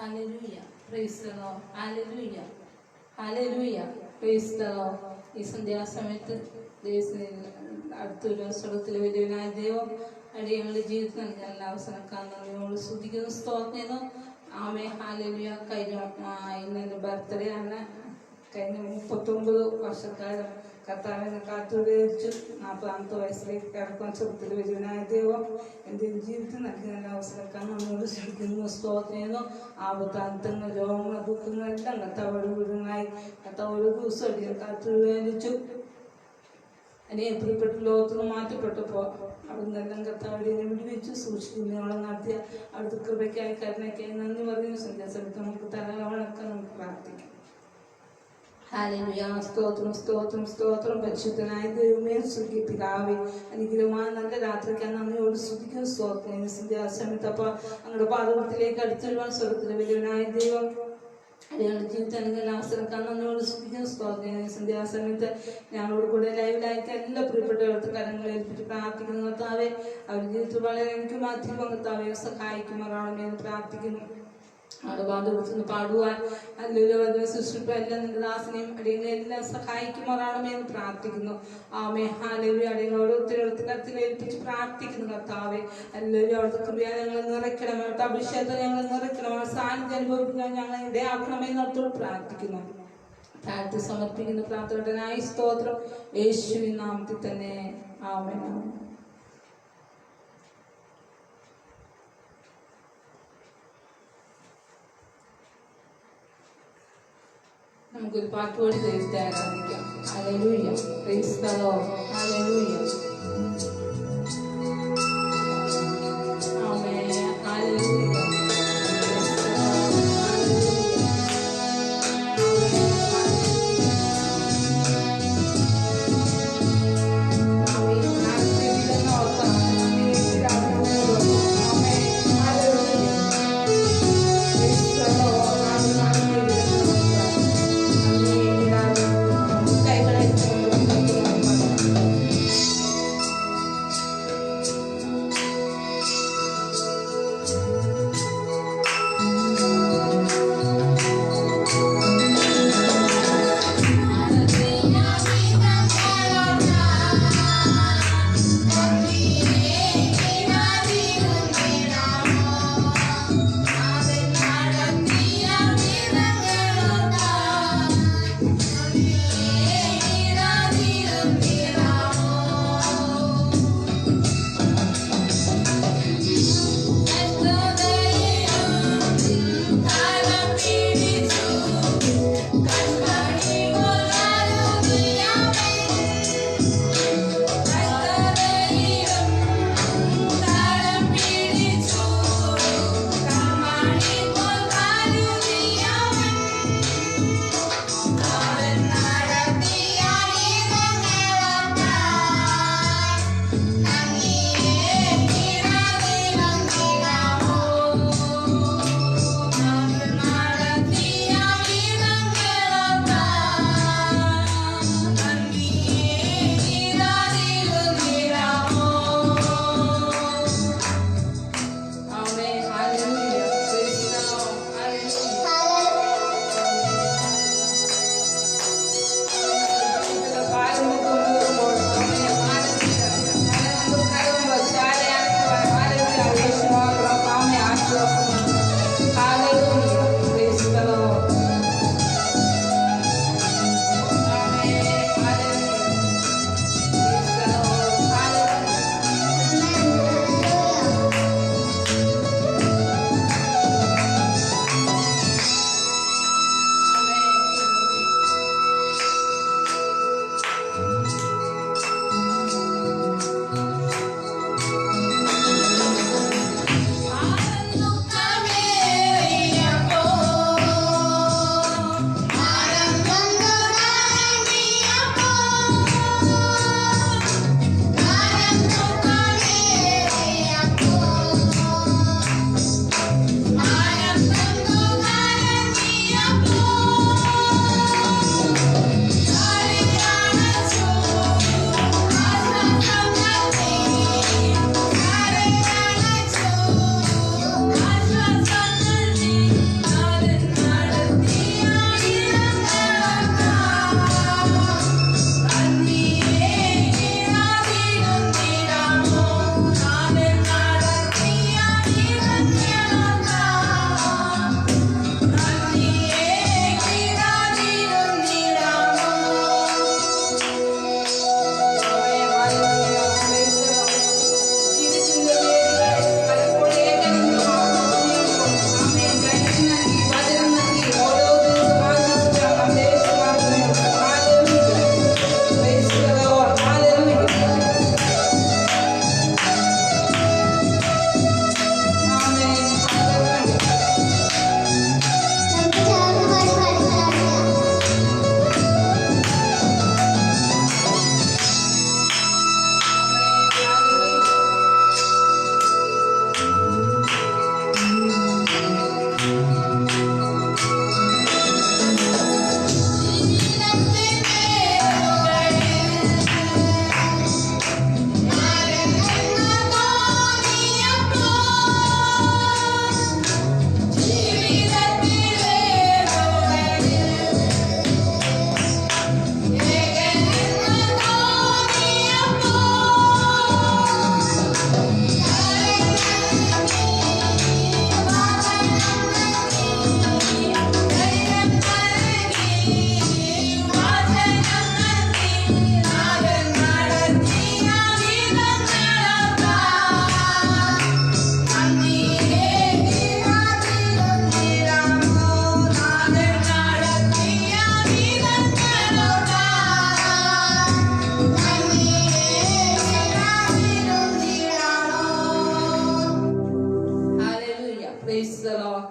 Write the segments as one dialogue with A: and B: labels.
A: Hallelujah. Praise the Lord. Hallelujah. Hallelujah. Praise the Lord. ഈ സന്ധ്യാസമയത്ത് അടുത്തൊരു സ്വർഗത്തിലെ വലിയവനായ ദൈവം അടിയങ്ങളുടെ ജീവിതത്തിൽ നൽകാൻ എല്ലാ അവസരക്കാരനോട് സ്തുതിക്കുന്നു, സ്തോത്രം ചെയ്യുന്നു. ആമേ. ഹല്ലേലൂയ. ഇന്ന് എൻ്റെ ബർത്ത്ഡേ ആണ്. കഴിഞ്ഞ 39 വർഷക്കാലം കർത്താവിനെ കാത്തുപയോഗിച്ചു 40ാമത്തെ വയസ്സിലേക്ക് കിടക്കാൻ ചെറുത്തിൽ വലിയവനായ ദൈവം എൻ്റെ ജീവിതത്തിൽ നൽകുന്ന എല്ലാ അവസരക്കാരൻ നമ്മളോട് ശ്രമിക്കുന്നു, സ്തോത്രം ചെയ്യുന്നു. ആപത്താന്തങ്ങൾ, രോഗങ്ങൾ, ദുഃഖങ്ങളെല്ലാം കർത്താവോട് വീടുകളായി കർത്താവ് ഓരോ ദിവസവും അടിയാൻ കാത്തുപയോഗിച്ചു. അടിയാൻ പ്രിയപ്പെട്ട ലോകത്തുനിന്ന് മാറ്റപ്പെട്ടപ്പോൾ അവിടുന്ന് എല്ലാം കർത്താവിനെ വിടുവിച്ചു സൂക്ഷിക്കുന്നോളം നടത്തിയ അവിടുത്തെ കൃപയ്ക്കായി കരുണയ്ക്കായി നന്ദി പറയുന്നു. സന്ധ്യാസമയത്ത് നമുക്ക് തലവണക്കാൻ നമുക്ക് പ്രാർത്ഥിക്കാം. ഹല്ലേലൂയ. സ്തോത്രം, സ്തോത്രം, സ്തോത്രം. പരിശുദ്ധനായ ദൈവമേ, സ്വർഗീയ പിതാവേ, അനുഗ്രഹമായ നല്ല രാത്രിക്കാണ് നമ്മയോട് സ്തുതിക്കും, സ്തോത്രം. സന്ധ്യാസമയത്ത് അപ്പോൾ അങ്ങയുടെ പാദത്തിലേക്ക് അടുത്തുള്ള സ്വർഗത്തിലെ വലിയവനായ ദൈവം അടിയാളുടെ ജീവിതത്തിൽ അല്ലെങ്കിൽ അവസരക്കാരൻ നമ്മയോട് സ്തുതിക്കും, സ്തോത്രം. സന്ധ്യാസമയത്ത് ഞങ്ങളോട് കൂടെ ലൈവിലായിട്ട് എല്ലാ പ്രിയപ്പെട്ടവർക്ക് കരങ്ങൾ ഏൽപ്പിച്ച് പ്രാർത്ഥിക്കുന്നു കർത്താവെ. അവരുടെ ജീവിതത്തിൽ വളരെ എനിക്ക് മാധ്യമം കർത്താവെ സഹായിക്കുമാറാണെന്ന് പ്രാർത്ഥിക്കുന്നു. അവിടെ ബാധപ്പെടുത്തുന്നു പാടുവാൻ അല്ലെങ്കിൽ സൃഷ്ടിപ്പ് എല്ലാം നിന്റെ ദാസനെയും അടിയങ്ങളെ എല്ലാം സഹായിക്കുമാറാണെന്ന് പ്രാർത്ഥിക്കുന്നു. ആമേ. ഹല്ലേലൂയ. അടിയങ്ങൾ ഓരോരുത്തരുടെ കത്തിൽ ഏൽപ്പിച്ച് പ്രാർത്ഥിക്കുന്നു കർത്താവെ. എല്ലാവരും അവിടുത്തെ കൃപയാ ഞങ്ങൾ നിറയ്ക്കണം, അവിടുത്തെ അഭിഷേകത്തെ ഞങ്ങൾ നിറയ്ക്കണം, സാന്നിധ്യം അനുഭവിക്കാൻ ഞങ്ങൾ ഇടയാക്കണമെന്ന് അവിടത്തോട് പ്രാർത്ഥിക്കുന്നു. പ്രാർത്ഥി സമർപ്പിക്കുന്ന പ്രാർത്ഥനായി സ്തോത്രം. യേശുവിൻ നാമത്തിൽ തന്നെ. ആമേൻ. നമുക്കൊരു പാട്ടുപാടി ദൈവത്തെ ആരാധിക്കാം. Hallelujah. Praise the Lord. Hallelujah. Amen. Hallelujah.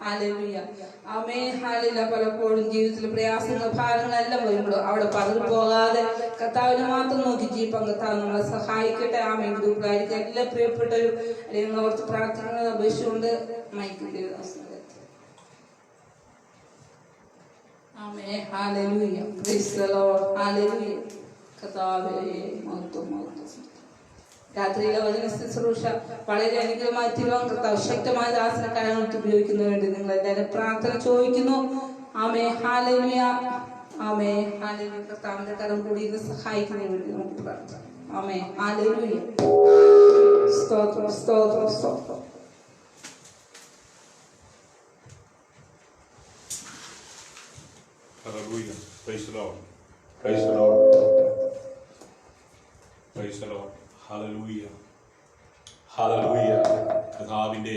A: Hallelujah. Amen hallelujah. പലപ്പോഴും ജീവിതത്തിൽ പ്രയാസങ്ങൾ ഭാരങ്ങളെല്ലാം വരുമ്പോൾ അവിടെ പകർന്നു പോകാതെ കർത്താവിനെ മാത്രം നോക്കി ജീവിക്കാൻ കർത്താവ് നമ്മളെ സഹായിക്കട്ടെ. ആമേൻ. ഗ്രൂപ്പിലായിരിക്കും എല്ലാ പ്രിയപ്പെട്ടവരും അല്ലെങ്കിൽ ഓർത്ത് പ്രാർത്ഥിക്കുന്നത് അപേക്ഷിച്ചുകൊണ്ട് മൈക്കിന്റെ ആമേൻ ഹല്ലേലൂയ. Praise the Lord. ഹല്ലേലൂയ. കർത്താവേ മഹത്വം മഹത്വം. രാത്രിയിലെ വചന ശുശ്രൂഷ വളരെ അനുഗ്രഹമായി തീരുവാൻ കർത്താവ് ശക്തമായ ദാസന കാര്യങ്ങൾക്ക് ഉപയോഗിക്കുന്നതിന് വേണ്ടി നിങ്ങൾ എല്ലാവരും പ്രാർത്ഥന ചോദിക്കുന്നു. ആമേ ഹല്ലേലൂയ. ആമേ ഹല്ലേലൂയ. കർത്താവിന്റെ കരം കൂടി ഇന്ന് സഹായിക്കുന്നതിന് വേണ്ടി നമുക്ക് പ്രാർത്ഥിക്കാം. ആമേ ഹല്ലേലൂയ. സ്തോത്രം സ്തോത്രം സ്തോത്രം.
B: Hallelujah. Praise the Lord.
C: Praise the Lord.
B: Praise the Lord. Hallelujah. Hallelujah. കർത്താവിന്റെ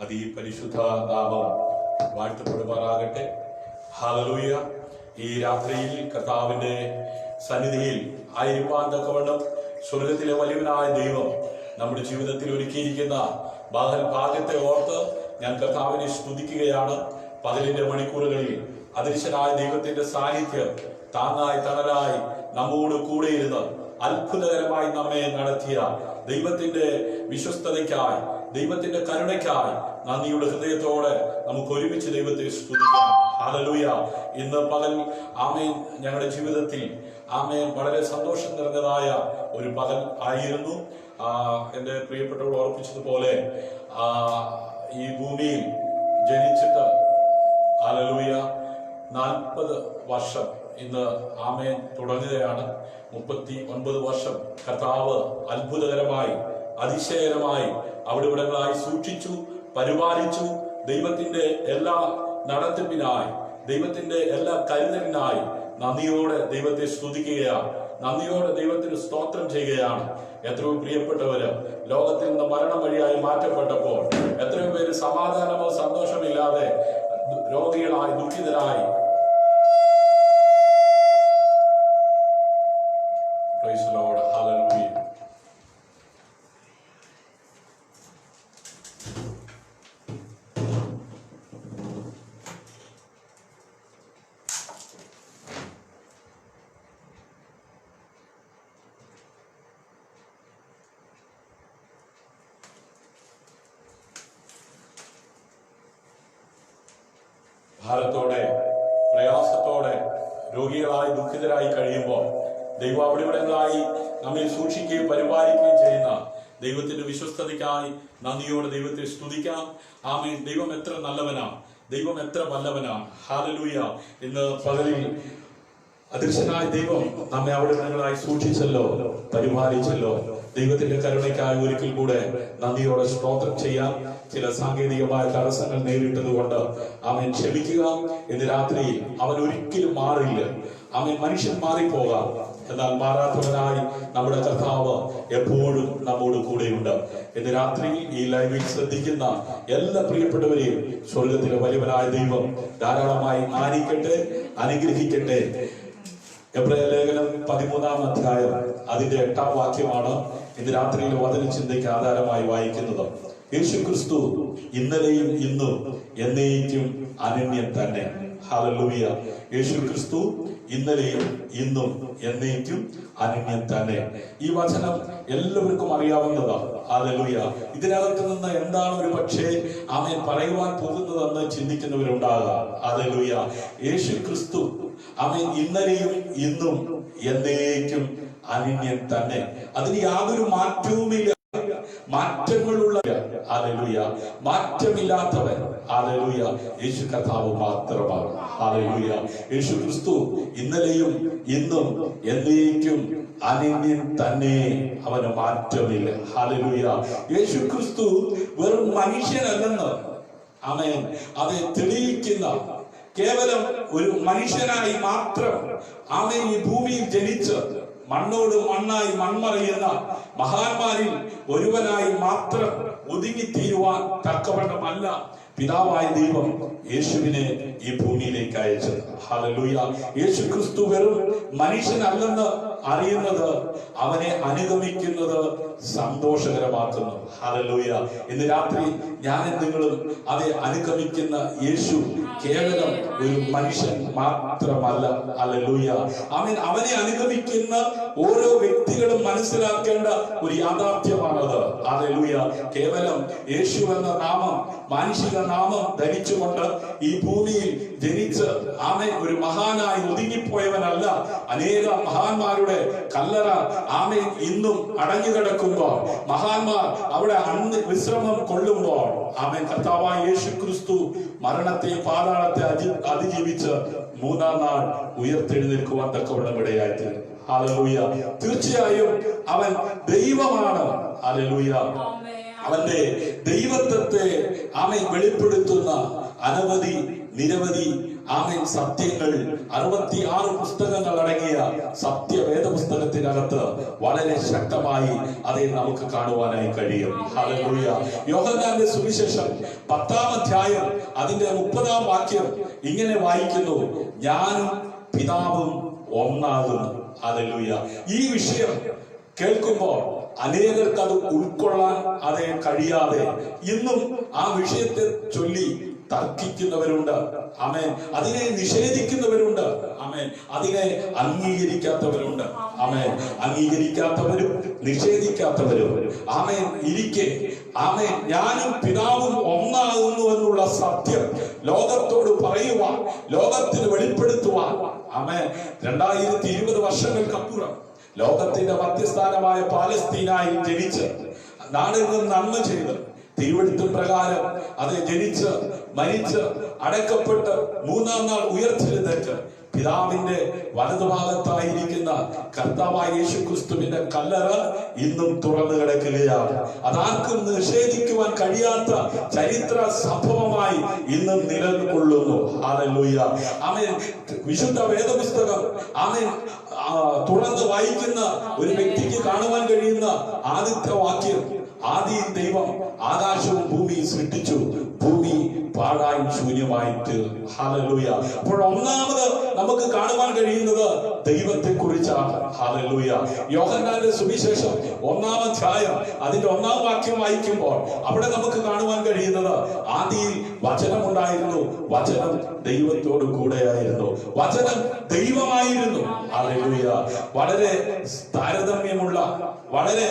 B: അതിപരിശുദ്ധ നാമം വാഴ്ത്തപ്പെടുമാറാകട്ടെ. ഹല്ലേലൂയ. ഈ രാത്രിയിൽ കർത്താവിന്റെ സന്നിധിയിൽ ആയിരിക്കാൻ തക്കവണ്ണം സ്വർഗത്തിലെ വലിയവനായ ദൈവം നമ്മുടെ ജീവിതത്തിൽ ഒരുക്കിയിരിക്കുന്ന ഭാഗ്യത്തെ ഓർത്ത് ഞാൻ കർത്താവിനെ സ്തുതിക്കുകയാണ്. പകലിന്റെ മണിക്കൂറുകളിൽ അദൃശ്യനായ ദൈവത്തിന്റെ സാന്നിധ്യം താങ്ങായി തണലായി നമ്മോട് കൂടെയിരുന്ന് അത്ഭുതകരമായി നമ്മെ നടത്തിയ ദൈവത്തിന്റെ വിശ്വസ്തതയ്ക്കായി, ദൈവത്തിന്റെ കരുണയ്ക്കായി നന്ദിയുടെ ഹൃദയത്തോടെ നമുക്ക് ഒരുമിച്ച് ദൈവത്തെ സ്തുതിക്കാം. ഹല്ലേലൂയ. ഇന്ന് പകൽ ആമേൻ ഞങ്ങളുടെ ജീവിതത്തിൽ ആമേൻ വളരെ സന്തോഷം നിറഞ്ഞതായ ഒരു പകൽ ആയിരുന്നു. എന്റെ പ്രിയപ്പെട്ടവർ ഓർപ്പിച്ചതുപോലെ ഈ ഭൂമിയിൽ ജനിച്ചിട്ട് ഹല്ലേലൂയ 40 വർഷം ഇന്ന് ആമേൻ തുടങ്ങുകയാണ്. 39 വർഷം കർത്താവ് അത്ഭുതകരമായി അതിശയകരമായി അവിടെ ഇവിടങ്ങളായി സൂക്ഷിച്ചു, പരിപാലിച്ചു. ദൈവത്തിന്റെ എല്ലാ നടത്തിപ്പിനായി, ദൈവത്തിന്റെ എല്ലാ കരുതലിനായി നന്ദിയോടെ ദൈവത്തെ സ്തുതിക്കുകയാണ്. നന്ദിയോടെ ദൈവത്തിന് സ്തോത്രം ചെയ്യുകയാണ്. എത്രയോ പ്രിയപ്പെട്ടവര് ലോകത്തിൽ നിന്ന് മരണം വഴിയായി മാറ്റപ്പെട്ടപ്പോൾ എത്രയോ പേര് സമാധാനമോ സന്തോഷമില്ലാതെ രോഗികളായി ദുഃഖിതരായി. Praise the Lord. Hallelujah. ഭാരത്തോടെ പ്രയാസത്തോടെ രോഗികളായി ദുഃഖിതരായി കഴിയുമ്പോൾ ദൈവം അവിടെ ഇവിടങ്ങളായി നമ്മെ സൂക്ഷിക്കുകയും പരിപാലിക്കുകയും ചെയ്യുന്ന ദൈവത്തിന്റെ വിശ്വസ്തതയ്ക്കായി നന്ദിയോടെ ദൈവത്തെ സ്തുതിക്കാം. ആമേൻ. ദൈവം എത്ര നല്ലവനാണ്, ദൈവം എത്ര വല്ലവനാണ്. ഹല്ലേലൂയ. ഇന്ന് പകലിൽ അദൃശ്യനായ ദൈവം നമ്മെ അവിടെ ഞങ്ങളായി സൂക്ഷിച്ചല്ലോ, പരിപാലിച്ചല്ലോ. ദൈവത്തിന്റെ കരുണയ്ക്കായി ഒരിക്കൽ കൂടെ നന്ദിയോടെ സ്തോത്രം ചെയ്യാം. ചില സാങ്കേതികമായ തടസ്സങ്ങൾ നേരിട്ടത് കൊണ്ട് അവൻ ക്ഷമിക്കുക. ഇന്ന് രാത്രിയിൽ അവൻ ഒരിക്കലും മാറില്ല. അവൻ മനുഷ്യൻ മാറിപ്പോകാം, എന്നാൽ മാറാത്തവനായി നമ്മുടെ കർത്താവ് എപ്പോഴും നമ്മോട് കൂടെയുണ്ട്. ഇന്ന് രാത്രിയിൽ ഈ ലൈവിൽ ശ്രദ്ധിക്കുന്ന എല്ലാ പ്രിയപ്പെട്ടവരെയും സ്വർഗത്തിലെ വലിയവനായ ദൈവം ധാരാളമായി ആനിക്കട്ടെ, അനുഗ്രഹിക്കട്ടെ. എബ്രായ ലേഖനം 13-ാം അധ്യായം അതിന്റെ 8-ാം വാക്യമാണ് ഇന്ന് രാത്രിയിലെ വചന ചിന്തയ്ക്ക് ആധാരമായി വായിക്കുന്നത്. യേശു ക്രിസ്തു ഇന്നലെയും ഇന്നും എന്നേക്കും അനന്യൻ തന്നെ. ഹല്ലേലൂയ. യേശു ക്രിസ്തു ഇന്നലെയും ഇന്നും എന്നേക്കും അനന്യൻ തന്നെ. ഈ വചനം എല്ലാവർക്കും അറിയാവുന്നതാണ്. ഹല്ലേലൂയ. ഇതിനകത്ത് നിന്ന് എന്താണ് ഒരു പക്ഷേ ആമേൻ പറയുവാൻ പോകുന്നതെന്ന് ചിന്തിക്കുന്നവരുണ്ടാകാം. ഹല്ലേലൂയ. യേശു ക്രിസ്തു ആമേൻ ഇന്നലെയും ഇന്നും എന്നേക്കും അനന്യൻ തന്നെ. അതിന് യാതൊരു മാറ്റവുമില്ല, മാറ്റങ്ങളുള്ള. ഹല്ലേലൂയ. മാറ്റമില്ലാത്തവൻ ഹല്ലേലൂയ യേശു കർത്താവ് മാത്രമാണ്. ഹല്ലേലൂയ. യേശു ക്രിസ്തു ഇന്നലെയും ഇന്നും എന്നേക്കും അനന്യൻ തന്നെ. അവന് മാറ്റമില്ല. ഹല്ലേലൂയ. യേശു ക്രിസ്തു വെറും മനുഷ്യനല്ലെന്ന് ആമേൻ അത് തെളിയിക്കുന്ന, കേവലം ഒരു മനുഷ്യനായി മാത്രം ആമേൻ ഈ ഭൂമിയിൽ ജനിച്ച് മണ്ണോട് മണ്ണായി മൺമറയുന്ന മഹാന്മാരിൽ ഒരുവനായി മാത്രം ഒതുങ്ങിത്തീരുവാൻ തക്കവണ്ണമല്ല പിതാവായ ദൈവം യേശുവിനെ ഈ ഭൂമിയിലേക്ക് അയച്ചത്. ഹല്ലേലൂയ. യേശു ക്രിസ്തു വെറും മനുഷ്യനല്ലെന്ന് അറിയുന്നത് അവനെ അനുഗമിക്കുന്നത് സന്തോഷകരമാക്കുന്നു. ഹല്ലേലൂയ. ഇന്ന് രാത്രി ഞാനും നിങ്ങളും അതെ അനുഗമിക്കുന്ന യേശു കേവലം ഒരു മനുഷ്യൻ മാത്രമല്ല. ഹല്ലേലൂയ. അവനെ അനുഗമിക്കുന്ന ഓരോ വ്യക്തികളും മനസ്സിലാക്കേണ്ട ഒരു യാഥാർത്ഥ്യമാണത്. ഹല്ലേലൂയ. കേവലം യേശു എന്ന നാമം, മാനുഷിക നാമം ധരിച്ചുകൊണ്ട് ഈ ഭൂമിയിൽ ജനിച്ച് ആമേൻ ഒരു മഹാനായി ഒതുങ്ങിപ്പോയവനല്ല. അനേക മഹാന്മാരുടെ കല്ലറ ആമേൻ ഇന്നും അടഞ്ഞുകിടക്കുമ്പോൾ, മഹാന്മാർ അവിടെ അന്ന് വിശ്രമം കൊള്ളുമ്പോൾ ആമേൻ കർത്താവായ യേശു ക്രിസ്തു മരണത്തെയും പാതാളത്തെ അതിജീവിച്ച് മൂന്നാം നാൾ ഉയർത്തെഴുന്നേൽക്കുവാൻ തക്കവണ്ണം ഇടയായിത്തീർന്നു. ഹല്ലേലൂയ. തീർച്ചയായും അവൻ ദൈവമാണ്. ഹല്ലേലൂയ. അവന്റെ ദൈവത്വത്തെ ആമേൻ വെളിപ്പെടുത്തുന്ന നിരവധി ആമേൻ സത്യങ്ങൾ 66 പുസ്തകങ്ങൾ അടങ്ങിയ സത്യവേദ പുസ്തകത്തിനകത്ത് വളരെ ശക്തമായി അതേ നമുക്ക് കാണുവാനായി കഴിയും. ഹല്ലേലൂയ. യോഹന്നാന്റെ സുവിശേഷം 10-ാം അധ്യായം അതിന്റെ 30-ാം വാക്യം ഇങ്ങനെ വായിക്കുന്നു: ഞാനും പിതാവും ഒന്നാകുന്നു. ഹല്ലേലൂയ. ഈ വിഷയം കേൾക്കുമ്പോൾ അനേകർക്ക് അത് ഉൾക്കൊള്ളാൻ അതേ കഴിയാതെ ഇന്നും ആ വിഷയത്തെ ചൊല്ലി തർക്കിക്കുന്നവരുണ്ട്. ആമേൻ. അതിനെ നിഷേധിക്കുന്നവരുണ്ട്. ആമേൻ. അതിനെ അംഗീകരിക്കാത്തവരുണ്ട്. ആമേൻ. അംഗീകരിക്കാത്തവരും നിഷേധിക്കാത്തവരും ആമേൻ ഇരിക്കെ ആമേൻ ഞാനും പിതാവും ഒന്നാകുന്നു എന്നുള്ള സത്യം ലോകത്തോട് പറയുവാൻ, ലോകത്തിന് വെളിപ്പെടുത്തുവാൻ ആമേൻ 2020 വർഷങ്ങൾക്കപ്പുറം ലോകത്തിന്റെ മധ്യസ്ഥാനമായ പാലസ്തീനായിൽ ജനിച്ച് നാടെങ്ങും നന്മ ചെയ്ത് തിരുവെഴുത്ത് പ്രകാരം അത് ജനിച്ച് മരിച്ച് അടക്കപ്പെട്ട് മൂന്നാം നാൾ ഉയർത്തെഴുന്നേറ്റ് പിതാവിന്റെ വലതുഭാഗത്തായിരിക്കുന്ന കർത്താവായ യേശു ക്രിസ്തുവിന്റെ കല്ലറ ഇന്നും തുറന്നു കിടക്കുകയാണ്. അതാർക്കും നിഷേധിക്കുവാൻ കഴിയാത്ത ചരിത്ര സംഭവമായി ഇന്നും നിലകൊള്ളുന്നു. ഹല്ലേലൂയ. ആമേൻ. വിശുദ്ധ വേദപുസ്തകം ആമേൻ തുറന്ന് വായിക്കുന്ന ഒരു വ്യക്തിക്ക് കാണുവാൻ കഴിയുന്ന ആദ്യത്തെ വാക്യം: ആദിയിൽ ദൈവം ആകാശവും ഭൂമിയും സൃഷ്ടിച്ചു, ഭൂമി പാഴായും ശൂന്യമായിട്ട്. ഹല്ലേലൂയ. അപ്പോൾ ഒന്നാമത് നമുക്ക് കാണുവാൻ കഴിയുന്നത് ദൈവത്തെ കുറിച്ചാണ്. ഹല്ലേലൂയ. യോഹന്നാന്റെ സുവിശേഷം 1-ാം അധ്യായം അതിന്റെ 1-ാം വാക്യം വായിക്കുമ്പോൾ അവിടെ നമുക്ക് കാണുവാൻ കഴിയുന്നത്: ആദിയിൽ വചനമുണ്ടായിരുന്നു, വചനം ദൈവത്തോട് കൂടെയായിരുന്നു, വചനം ദൈവമായിരുന്നു. ഹല്ലേലൂയ. വളരെ താരതമ്യമുള്ള, വളരെ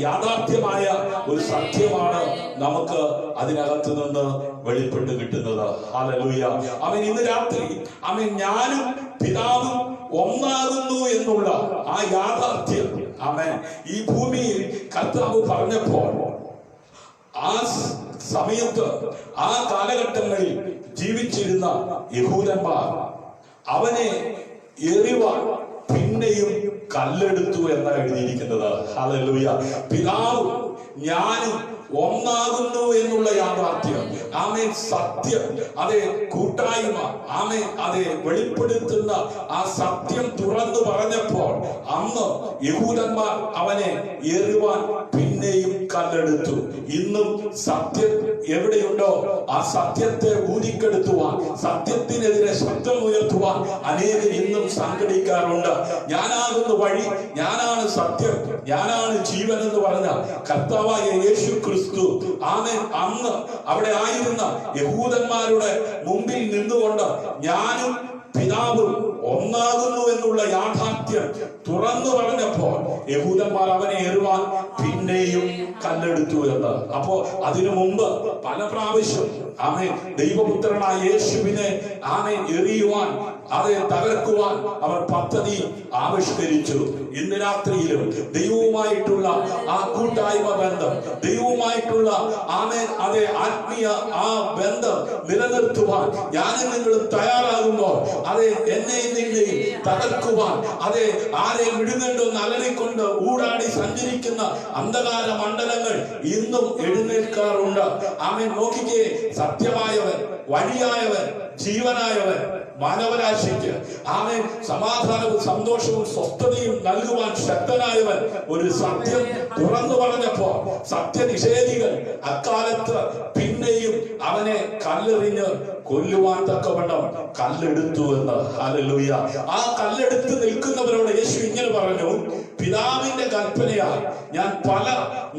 B: യാഥാർത്ഥ്യമായ ഒരു സത്യമാണ് നമുക്ക് അതിനകത്ത് നിന്ന് വെളിപ്പെട്ട് കിട്ടുന്നത്. ഹല്ലേലൂയ. അവൻ ഇന്ന് രാത്രി അവൻ ഞാനും പിതാവും ഒന്നാകുന്നു എന്നുള്ള ആ യാഥാർത്ഥ്യം അവൻ ഈ ഭൂമിയിൽ കർത്താവ് പറഞ്ഞപ്പോൾ ആ സമയത്ത് ആ കാലഘട്ടങ്ങളിൽ ജീവിച്ചിരുന്ന യഹൂദന്മാർ അവനെ എറിവാൻ പിന്നെയും കല്ലെടുത്തു എന്നാണ് എഴുതിയിരിക്കുന്നത്. ഹല്ലേലൂയ. പിതാവും ഞാനും ഒന്നാകുന്നു എന്നുള്ള യാഥാർത്ഥ്യം ആമേൻ സത്യം, അതെ കൂട്ടായ്മ, ആമേൻ അതെ വെളിപ്പെടുത്തുന്ന ആ സത്യം തുറന്നു പറഞ്ഞപ്പോൾ അന്ന് യഹൂദന്മാർ അവനെ എറിവാൻ പിന്നെയും കല്ലെടുത്തു. ഇന്നും സത്യം എവിടെയുണ്ടോ ആ സത്യത്തെ ഊതിക്കെടുത്തുവാൻ, സത്യത്തിനെതിരെ ശബ്ദം ഉയർത്തുവാൻ അനേകർ ഇന്നും സംഘടിക്കാറുണ്ട്. ഞാനാകുന്ന വഴി, ഞാനാണ് സത്യം, ഞാനാണ് ജീവൻ എന്ന് പറഞ്ഞ കർത്താവായ യേശു ക്രിസ്തു ആമേൻ അന്ന് അവിടെ ആയിരുന്ന യഹൂദന്മാരുടെ മുമ്പിൽ നിന്നുകൊണ്ട് ഞാനും പിതാവും ഒന്നാകുന്നു എന്നുള്ള യാഥാർത്ഥ്യം തുറന്നു പറഞ്ഞപ്പോൾ യഹൂദന്മാർ അവനെ എറിവാൻ പിന്നെയും കല്ലെടുത്തു എന്ന്. അപ്പോ അതിനു മുമ്പ് പല പ്രാവശ്യം ആമേൻ ദൈവപുത്രനായ യേശുവിനെ ആമേൻ എറിയുവാൻ, അതെ തകർക്കുവാൻ അവർ പദ്ധതി ആവിഷ്കരിച്ചു. ഇന്ന് രാത്രിയിലും ദൈവവുമായിട്ടുള്ള ആ കൂട്ടായ്മ ബന്ധം, ദൈവവുമായിട്ടുള്ള ആമേൻ അതെ ആത്മീയ ആ ബന്ധം നിലനിർത്തുവാൻ ഞാനും നിങ്ങളും തയ്യാറാകുമ്പോൾ അതെ എന്നെയും നിന്നെയും തകർക്കുവാൻ, അതെ ആരെയും വിടുന്നുണ്ടെന്ന് അലറിക്കൊണ്ട് ഊടാടി സഞ്ചരിക്കുന്ന അന്ധകാര മണ്ഡലങ്ങൾ ഇന്നും എഴുന്നേൽക്കാറുണ്ട്. ആമേൻ. നോക്കിക്കേ, സത്യമായവൻ, വഴിയായവൻ, ജീവനായവൻ, മാനവരാശിക്ക് ആമേൻ സമാധാനവും സന്തോഷവും സ്വസ്ഥതയും നൽകുവാൻ ശക്തനായവൻ ഒരു സത്യം തുറന്നു പറഞ്ഞപ്പോ സത്യനിഷേധികൾ അക്കാലത്ത് പിന്നെയും അവനെ കല്ലെറിഞ്ഞ് കൊല്ലുവാൻ തക്കവണ്ണം കല്ലെടുത്തു എന്ന്. ഹല്ലേലൂയ. ആ കല്ലെടുത്ത് നിൽക്കുന്നവരോട് യേശു ഇങ്ങനെ പറഞ്ഞു, പിതാവിന്റെ കൽപ്പനയാൽ ഞാൻ പല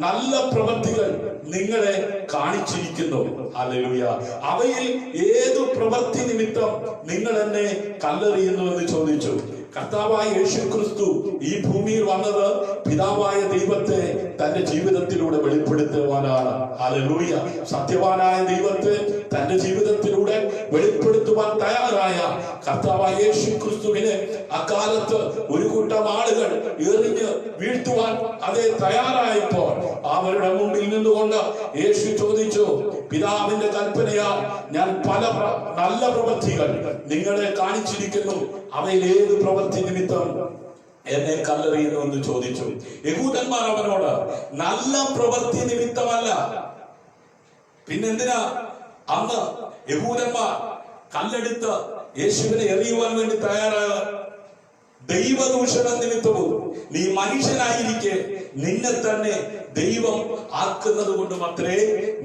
B: നല്ല പ്രവൃത്തികൾ നിങ്ങളെ കാണിച്ചിരിക്കുന്നു. ഹല്ലേലൂയ. അവയിൽ ഏതു പ്രവൃത്തി നിമിത്തം നിങ്ങൾ എന്നെ കല്ലെറിയുന്നു എന്ന് ചോദിച്ചു. കർത്താവായ യേശു ക്രിസ്തു ഈ ഭൂമിയിൽ വന്നത് പിതാവായ ദൈവത്തെ തന്റെ ജീവിതത്തിലൂടെ വെളിപ്പെടുത്തുവാനാണ്. ഹല്ലേലൂയ. സത്യവാനായ ദൈവത്തെ തന്റെ ജീവിതത്തിലൂടെ വെളിപ്പെടുത്തുവാൻ തയ്യാറായ കർത്താവായ യേശു ക്രിസ്തുവിനെ അക്കാലത്ത് ഒരു കൂട്ടം ആളുകൾ എറിഞ്ഞ് വീഴ്ത്തുവാൻ അതേ തയ്യാറായപ്പോൾ അവരുടെ മുമ്പിൽ നിന്നുകൊണ്ട് യേശു ചോദിച്ചു, പിതാവിന്റെ കൽപ്പനയാൽ ഞാൻ പല നല്ല പ്രവൃത്തികൾ നിങ്ങളെ കാണിച്ചിരിക്കുന്നു. അവയിൽ ഏത് പ്രവൃത്തി നിമിത്തം എന്നെ കല്ലെറിയുന്നു എന്ന് ചോദിച്ചു. യഹൂദന്മാർ അവനോട്, നല്ല പ്രവൃത്തി നിമിത്തമല്ല. പിന്നെന്തിനാ അന്ന് യഹൂദന്മാർ കല്ലെടുത്ത് യേശുവിനെ എറിയുവാൻ വേണ്ടി തയ്യാറായ? ദൈവദൂഷണ നിമിത്തവും നീ മനുഷ്യനായിരിക്കെ നിന്നെ തന്നെ ദൈവം ആക്കുന്നത് കൊണ്ട് മാത്രമേ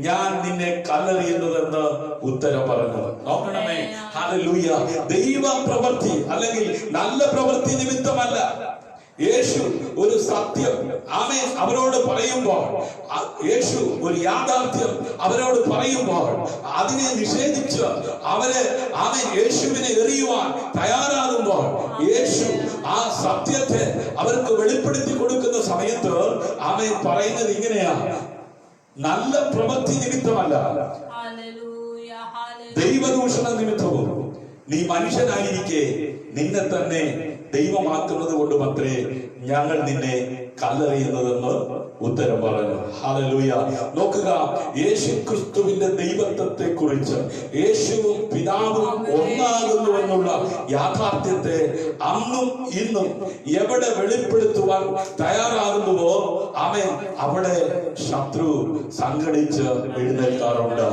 B: ഞാൻ നിന്നെ കല്ലെറിയുന്നതെന്ന് ഉത്തരം പറഞ്ഞു. നോക്കണമേ. ഹല്ലേലൂയ. ദൈവ പ്രവൃത്തി അല്ലെങ്കിൽ നല്ല പ്രവൃത്തി നിമിത്തമല്ല. യേശു ഒരു സത്യം ആമേൻ അവരോട് പറയുമ്പോൾ, യേശു ഒരു യാഥാർത്ഥ്യം അവരോട് പറയുമ്പോൾ അതിനെ നിഷേധിച്ച് അവരെ ആമേൻ യേശുവിനെ എറിയുവാൻ തയ്യാറാകുമ്പോൾ യേശു ആ സത്യത്തെ അവർക്ക് വെളിപ്പെടുത്തി കൊടുക്കുന്ന സമയത്ത് ആമേൻ പറയുന്നത് ഇങ്ങനെയാ, നല്ല പ്രവൃത്തി നിമിത്തമല്ല, ദൈവദൂഷണ നിമിത്തവും നീ മനുഷ്യനായിരിക്കെ നിന്നെ തന്നെ ദൈവമാക്കുന്നത് കൊണ്ട് മാത്രമേ ഞങ്ങൾ നിന്നെ കല്ലെറിയുന്നതെന്ന് ഉത്തരം പറഞ്ഞു. ഹല്ലേലൂയ. നോക്കുക, യേശു ക്രിസ്തുവിന്റെ ദൈവത്വത്തെ കുറിച്ച്, യേശുവും പിതാവും ഒന്നാകുന്നുവെന്നുള്ള യാഥാർത്ഥ്യത്തെ അന്നും ഇന്നും എവിടെ വെളിപ്പെടുത്തുവാൻ തയ്യാറാകുന്നുവോ ആമേൻ അവിടെ ശത്രു സംഘടിച്ച് എഴുന്നേൽക്കാറുണ്ട്.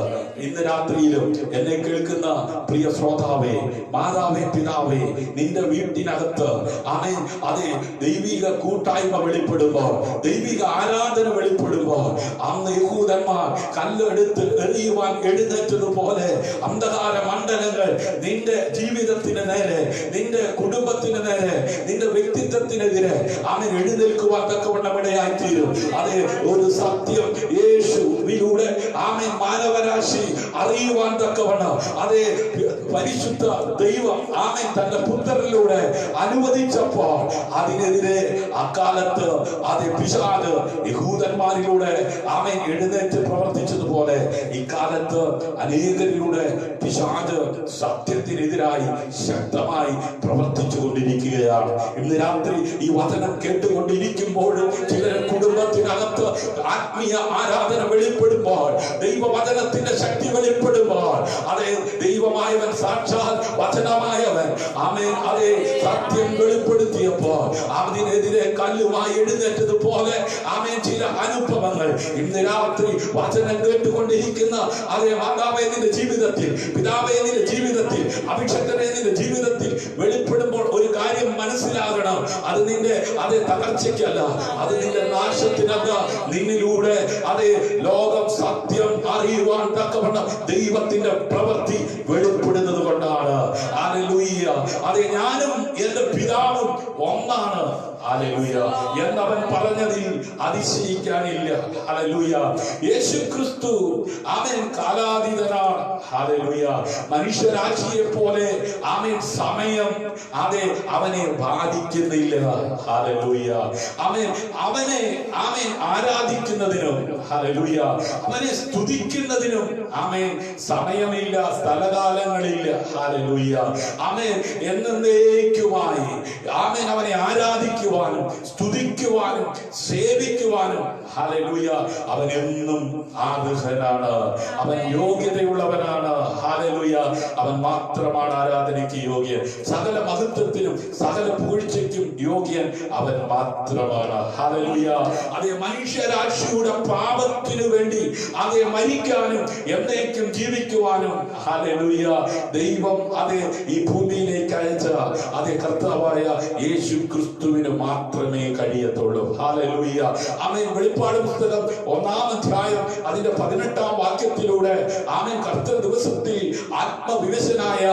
B: ഇന്ന് രാത്രിയിലും എന്നെ കേൾക്കുന്ന പ്രിയ ശ്രോതാവേ, മാതാവേ, പിതാവേ, നിന്റെ വീട്ടിനകത്ത് ആമേൻ അതെ ദൈവിക കൂട്ടായ്മ വെളിപ്പെടുമ്പോൾ, ദൈവിക ആരാധന വെളിപ്പെടുമ്പോൾ, അന്ന് യഹൂദന്മാർ കല്ലെടുത്ത് എറിയുവാൻ എഴുന്നേറ്റതുപോലെ അന്ധകാര മണ്ഡലങ്ങൾ നിന്റെ ജീവിതത്തിന് നേരെ, നിന്റെ കുടുംബത്തിന് നേരെ, നിന്റെ വ്യക്തിത്വത്തിനെതിരെ ആമേൻ എഴുന്നേൽക്കുവാൻ തക്കവണ്ണം ഇടയായിത്തീരും. അതെ, ഒരു സത്യം യേശുവിലൂടെ ആമേൻ മാനവരാശി അറിയുവാൻ തക്കവണ്ണം അതേ പരിശുദ്ധ ദൈവം ആമേൻ തന്റെ പുത്രനിലൂടെ അനുവദിച്ചപ്പോൾ അതിനെതിരെ അക്കാലത്ത് അതേ പിശാച് യഹൂദന്മാരിലൂടെ ആമേൻ എഴുന്നേറ്റ് പ്രവർത്തിച്ചതുപോലെ ഇക്കാലത്ത് അനേകരിലൂടെ പിശാച് സത്യത്തിനെതിരായി ശക്തമായി പ്രവർത്തിച്ചു കൊണ്ടിരിക്കുകയാണ്. ഇന്ന് രാത്രി ഈ വചനം കേട്ടുകൊണ്ടിരിക്കുമ്പോഴും ചില കുടുംബത്തിനകത്ത് ആത്മീയ ആരാധന വെളിപ്പെടുമ്പോൾ, ദൈവവചനത്തിന്റെ ശക്തി വെളിപ്പെടുമ്പോൾ, അതെ ദൈവമായവൻ സാക്ഷാൽ വചനമായവൻ ആമേൻ അതെ സത്യം വെളിപ്പെടുത്തിയപ്പോൾ അതിനെതിരെ കല്ലുമായി എഴുന്നേറ്റതുപോലെ ആമേൻ ചില അനുഭവങ്ങൾ ഇന്ന് രാത്രി വചനം കേട്ടുകൊണ്ടിരിക്കുന്ന അതേ മാതാവേ നിന്റെ ജീവിതത്തിൽ, പിതാവേ നിന്റെ ജീവിതത്തിൽ, അഭിഷക്തനെ നിന്റെ ജീവിതത്തിൽ വെളിപ്പെടുമ്പോൾ ഒരു കാര്യം മനസ്സിലാകണം, അത് നിന്റെ അതേ തകർച്ചയ്ക്കല്ല, അത് നിന്റെ നാശത്തിനല്ല, നിന്നിലൂടെ അതേ ലോകം സത്യം അറിയുവാൻ തക്കവണ്ണം ദൈവത്തിന്റെ പ്രവൃത്തി വെളിപ്പെടുന്നത് കൊണ്ടാണ്. ഹല്ലേലൂയ. അതെ, ഞാനും എന്റെ പിതാവും ഒന്നാണ് ഹല്ലേലൂയ എന്നവൻ പറഞ്ഞതിൽ അതിശയിക്കാനില്ല. ഹല്ലേലൂയ. യേശു ക്രിസ്തു ആമേൻ കാലാതീതനാണ്. ഹല്ലേലൂയ. മനുഷ്യരാശിയെ പോലെ ആമേൻ സമയം അതെ അവനെ ബാധിക്കുന്നില്ല. ഹല്ലേലൂയ. ആമേൻ അവനെ ആമേൻ ആരാധിക്കുന്നതിനും ഹല്ലേലൂയ അവനെ സ്തുതിക്കുന്നതിനും ആമേൻ സമയമില്ല, സ്ഥലകാലങ്ങളില്ല. ഹല്ലേലൂയ. ആമേൻ എന്നേക്കുമായി ആമേൻ അവനെ ആരാധിക്കുവാനും സ്തുതിക്കുവാനും സേവിക്കുവാനും ഹല്ലേലൂയ അവൻ എന്നും ആർഹനാണ്, അവൻ യോഗ്യതയുള്ളവനാണ്. ഹല്ലേലൂയ. അവൻ മാത്രമാണ് ആരാധനയ്ക്ക് യോഗ്യൻ, സകല മഹത്വത്തിനും സകല പുകഴ്ചയ്ക്കും യോഗ്യൻ അവൻ മാത്രമാണ്. ഹല്ലേലൂയ. അതേ മനുഷ്യരാശിയുടെ പാപത്തിനു വേണ്ടി അതേ മരിക്കാനും എന്നേക്കും ജീവിക്കുവാനും ഹല്ലേലൂയ ദൈവം അതേ ഈ ഭൂമിയിലേക്ക് അയച്ച അതേ കർത്താവായ യേശു ക്രിസ്തുവിന് മാത്രമേ കഴിയത്തുള്ളൂ. ഹല്ലേലൂയ. ആമേൻ. വെളിപ്പാട് വെളിപ്പാട് പുസ്തകം 1-ാം അധ്യായം അതിന്റെ 18-ാം വാക്യത്തിലൂടെ ആമേൻ കർത്തൃ ദിവസത്തിൽ ആത്മവിവശനായ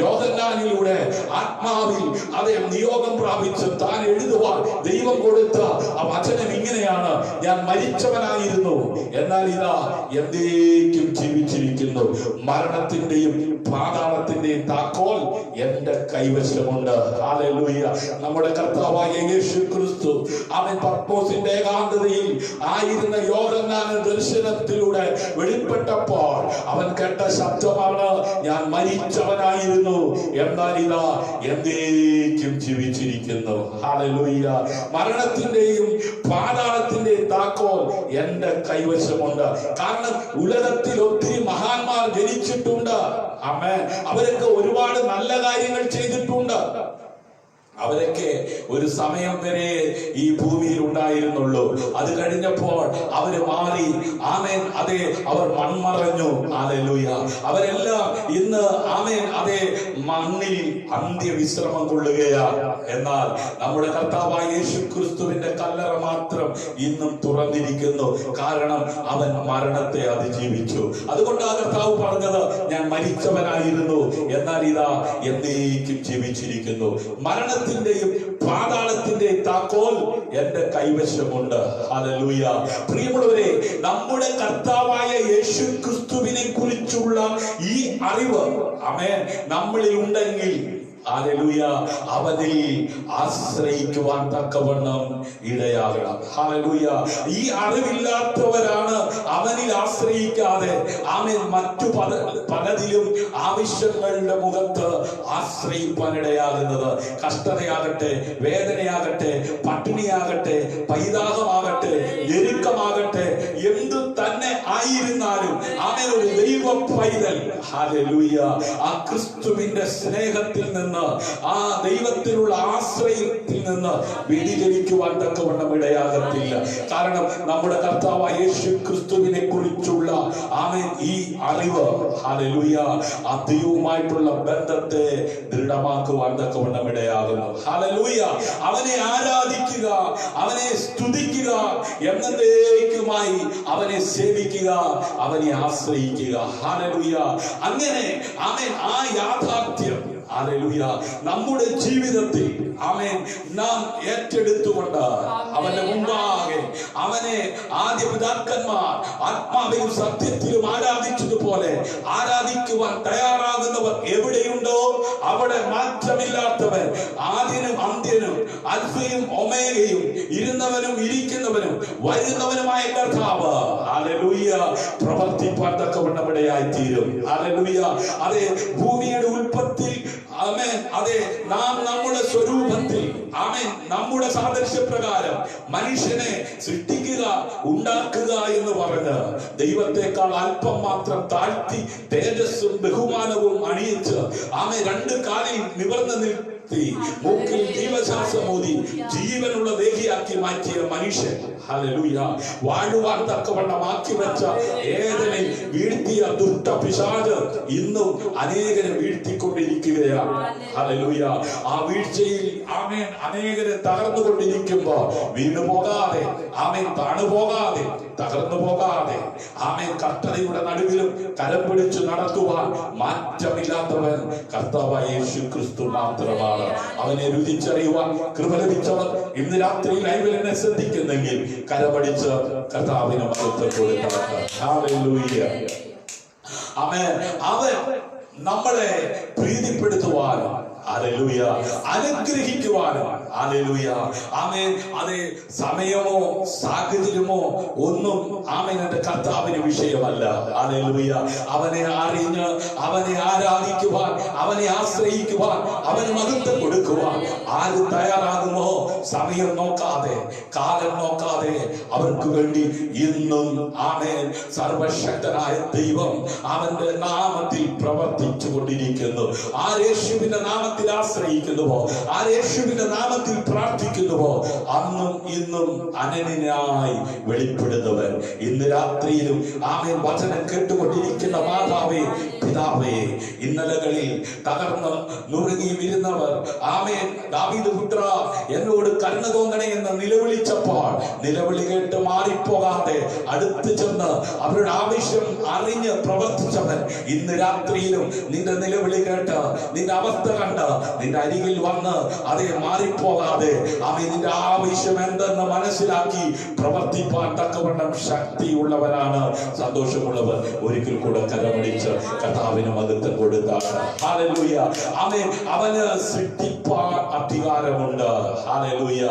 B: യോഹന്നാനിലൂടെ ആത്മാവിൽ അതേ നിയോഗം പ്രാപിച്ച് താൻ എഴുതുവാൻ ദൈവം കൊടുത്ത ആ വചനം ഇങ്ങനെയാണ്: ഞാൻ മരിച്ചവനായിരുന്നു, എന്നാൽ ഇതാ എന്നേക്കും ജീവിച്ചിരിക്കുന്നു. മരണത്തിന്റെയും പാതാളത്തിന്റെയും താക്കോൽ എന്റെ കൈവശമുണ്ട്. ഹല്ലേലൂയ. നമ്മുടെ കർത്താവായ യേശു ക്രിസ്തു അവൻ പത്മോസിന്റെ ഏകാന്തതയിൽ ആയിരുന്ന യോഹന്നാന്റെ ദർശനത്തിലൂടെ വെളിപ്പെട്ടപ്പോൾ അവൻ കേട്ട ശബ്ദമാണ്: ഞാൻ മരിച്ചവനായിരുന്നു, എന്നാൽ ഇതാ എന്നേക്കും ജീവിച്ചിരിക്കുന്നു. ഹല്ലേലൂയ. മരണത്തിന്റെയും പാതാളത്തിന്റെയും താക്കോൽ എന്റെ കൈവശമുണ്ട്. കാരണം ഉലകത്തിൽ ഒത്തിരി മഹാന്മാർ ജനിച്ചിട്ടുണ്ട്. ആമേൻ. അവരൊക്കെ ഒരുപാട് നല്ല കാര്യങ്ങൾ ചെയ്തിട്ടുണ്ട്. അവരൊക്കെ ഒരു സമയം വരെ ഈ ഭൂമിയിൽ ഉണ്ടായിരുന്നുള്ളൂ. അത് കഴിഞ്ഞപ്പോൾ അവര് മാറി. ആമേൻ. അതെ, അവർ മൺമറഞ്ഞു. ഹല്ലേലൂയ. അവരെല്ലാം ഇന്ന് ആമേൻ അതെ മണ്ണിൽ അന്ത്യവിശ്രമം കൊള്ളുകയാണ്. എന്നാൽ നമ്മുടെ കർത്താവായ യേശു ക്രിസ്തുവിന്റെ കല്ലറ മാത്രം ഇന്നും തുറന്നിരിക്കുന്നു. കാരണം അവൻ മരണത്തെ അതിജീവിച്ചു. അതുകൊണ്ടാണ് കർത്താവ് പറഞ്ഞത്: ഞാൻ മരിച്ചവനായിരുന്നു, എന്നാൽ ഇതാ എന്നേക്കും ജീവിച്ചിരിക്കുന്നു. മരണത്തിന്റെയും പാതാളത്തിന്റെയും താക്കോൽ എന്റെ കൈവശമുണ്ട്. ഹല്ലേലൂയ. പ്രിയമുള്ളവരെ, നമ്മുടെ കർത്താവായ യേശു ക്രിസ്തുവിനെ കുറിച്ചുള്ള ഈ അറിവ് ആമേൻ നമ്മളിൽ ഉണ്ടെങ്കിൽ ഹല്ലേലൂയ അവനിൽ ആശ്രയിക്കുവാൻ തക്കവണ്ണം ഇടയാകണം. ഹല്ലേലൂയ. ഈ അറിവില്ലാത്തവരാണ് അവനിൽ ആശ്രയിക്കാതെ ആമേൻ മറ്റു പലതിലും ആവശ്യങ്ങളുടെ മുഖത്ത് ആശ്രയിപ്പാൻ ഇടയാകുന്നത്. കഷ്ടതയാകട്ടെ, വേദനയാകട്ടെ, പട്ടിണിയാകട്ടെ, പൈതാഹമാകട്ടെ, ഞെരുക്കമാകട്ടെ, എന്തു തന്നെ ആയിരുന്നാലും ആമേൻ ഒരു ദൈവ പൈതൽ ഹല്ലേലൂയ ആ ക്രിസ്തുവിന്റെ സ്നേഹത്തിൽ നിന്ന്, ആ ദൈവത്തിലുള്ള ആശ്രയത്തിൽ നിന്ന് വ്യതിചലിക്കുവാൻ തക്കവണ്ണം ഇടയാകത്തില്ല. കാരണം നമ്മുടെ കർത്താവായ യേശു ക്രിസ്തുവിനെ കുറിച്ചുള്ള ആമേൻ ഈ അറിവ് ഹല്ലേലൂയ ആ ദൈവവുമായിട്ടുള്ള ബന്ധത്തെ ദൃഢമാക്കുവാൻ തക്കവണ്ണം ഇടയാകുന്നു. ഹല്ലേലൂയ. അവനെ ആരാധിക്കുക, അവനെ സ്തുതിക്കുക, എന്നേക്കുമായി അവനെ സേവിക്കുക, അവനെ ആശ്രയിക്കുക. ഹല്ലേലൂയ. അങ്ങനെ ആമേൻ ആ യാഥാർത്ഥ്യം ഹല്ലേലൂയ നമ്മുടെ ജീവിതത്തിൽ ആമേൻ നാം ഏറ്റെടുത്തുകൊണ്ട് അവന്റെ മുമ്പാകെ അവനെ ആദ്യ പിതാക്കന്മാർ ആത്മാവിലും സത്യത്തിലും ആരാധിച്ചതുപോലെ ആരാധിക്കുവാൻ തയ്യാറാകുന്നവർ എവിടെയുണ്ടോ അവിടെ മാറ്റമില്ലാത്തവൻ, ആദ്യനും അന്ത്യനും അൽഫയും ഒമേഗയും, ഇരുന്നവനും ഇരിക്കുന്നവനും വരുന്നവനുമായ കർത്താവ് ഹല്ലേലൂയ പ്രവർത്തിപ്പാൻ തക്കവണ്ണം ഇടയായി തീരും. ഹല്ലേലൂയ. അതെ, ഭൂമിയുടെ ഉൽപ്പത്തി ആമേൻ അതെ നാം നമ്മുടെ സ്വരൂപത്തിൽ ആമേൻ നമ്മുടെ സാദൃശ്യപ്രകാരം മനുഷ്യനെ സൃഷ്ടിക്കുക, ഉണ്ടാക്കുക എന്ന് പറഞ്ഞ് ദൈവത്തെക്കാൾ അല്പം മാത്രം താഴ്ത്തി തേജസ്സും ബഹുമാനവും അണിയിച്ച് ആമേൻ രണ്ട് കാലിൽ നിവർന്ന് നിർത്തി മൂക്കിൽ ജീവശ്വാസം ഊതി ജീവനുള്ള ദേഹിയാക്കി മാറ്റിയ മനുഷ്യൻ ഹല്ലേലൂയ വാഴുവാൻ തക്കവണ്ണമാക്കി വെച്ച ഏദനെ വീഴ്ത്തിയ ദുഷ്ട പിശാച് ഇന്നും അനേകരെ വീഴ്ത്തിക്കൊണ്ടിരിക്കുകയാണ്. ഹല്ലേലൂയ. ആ വീഴ്ചയിൽ ആമേൻ അനേകരെ തകർന്നുകൊണ്ടിരിക്കുമ്പോ വീണു പോകാതെ ആമേൻ താണു പോകാതെ തകർന്നു പോകാതെ ആമേൻ കർത്തതയുടെ നടുവിലും കരം പിടിച്ചു നടത്തുവാൻ മാറ്റമില്ലാത്തവൻ കർത്താവായ യേശു ക്രിസ്തു മാത്രമാണ്. അവനെ രുചിച്ചറിയുവാൻ കൃപ ലഭിച്ചവർ ഇന്ന് രാത്രി ലൈവിൽ എന്നെ ശ്രദ്ധിക്കുന്നെങ്കിൽ കരമടിച്ച് കർത്താവിന് മഹത്വം കൊടുത്തവർ. ഹല്ലേലൂയ. ആമേൻ. അവൻ നമ്മളെ പ്രീതിപ്പെടുത്തുവാനും ഹല്ലേലൂയ അനുഗ്രഹിക്കുവാനും ഹല്ലേലൂയ ആമേൻ അതെ സമയമോ സാഹചര്യമോ ഒന്നും ആമേൻ എന്റെ കർത്താവിന് വിഷയമല്ല. ഹല്ലേലൂയ. അവനെ അറിഞ്ഞ് അവനെ ആരാധിക്കുവാൻ, അവനെ ആശ്രയിക്കുവാൻ, അവന് മഹത്വം കൊടുക്കുവാൻ ആര് തയ്യാറാകുമോ സമയം നോക്കാതെ കാലം നോക്കാതെ അവർക്ക് വേണ്ടി ഇന്നും ആമേൻ സർവശക്തനായ ദൈവം അവന്റെ നാമത്തിൽ പ്രവർത്തിച്ചു കൊണ്ടിരിക്കുന്നു. ആ യേശുവിന്റെ നാമത്തിൽ നാമത്തിൽ ആശ്രയിക്കുന്നുവോ, ആ യേശുവിന്റെ നാമത്തിൽ പ്രാർത്ഥിക്കുന്നുവോ, അന്നും ഇന്നും അനന്യനായി വെളിപ്പെടുന്നവൻ. ഇന്ന് രാത്രിയിലും ആമേൻ വചനം കേട്ടുകൊണ്ടിരിക്കുന്ന മാതാവേ, പിതാവേ, ഇന്നലകളിൽ തകർന്ന് നുറുങ്ങി വീഴുന്നവർ, ആമേൻ ദാവീദ് പുത്ര എന്നോട് കരുണ തോന്നണേ എന്ന് നിലവിളിച്ചപ്പോൾ നിലവിളി കേട്ട് മാറിപ്പോകാതെ അടുത്ത് ചെന്ന് അവരുടെ ആവശ്യം അറിഞ്ഞ് പ്രവർത്തിച്ചവൻ ഇന്ന് രാത്രിയിലും നിന്റെ നിലവിളി കേട്ട്, നിന്റെ അവസ്ഥ കണ്ട് നിന്റെ അരികിൽ വന്ന് അതേ മാറിപ്പോകാതെ ആമേൻ നിന്റെ ആവശ്യം എന്തെന്ന് മനസ്സിലാക്കി പ്രവർത്തിപ്പാൻ തക്കവണ്ണം ശക്തിയുള്ളവരാണ്, സന്തോഷമുള്ളവർ. ഒരിക്കൽ കൂടെ കരമടിച്ച് കർത്താവിന് മഹത്വം കൊടുത്താണ്. ഹല്ലേലൂയ. ആമേൻ. അവന് സൃഷ്ടിപ്പാൻ അധികാരമുണ്ട്. ഹല്ലേലൂയ.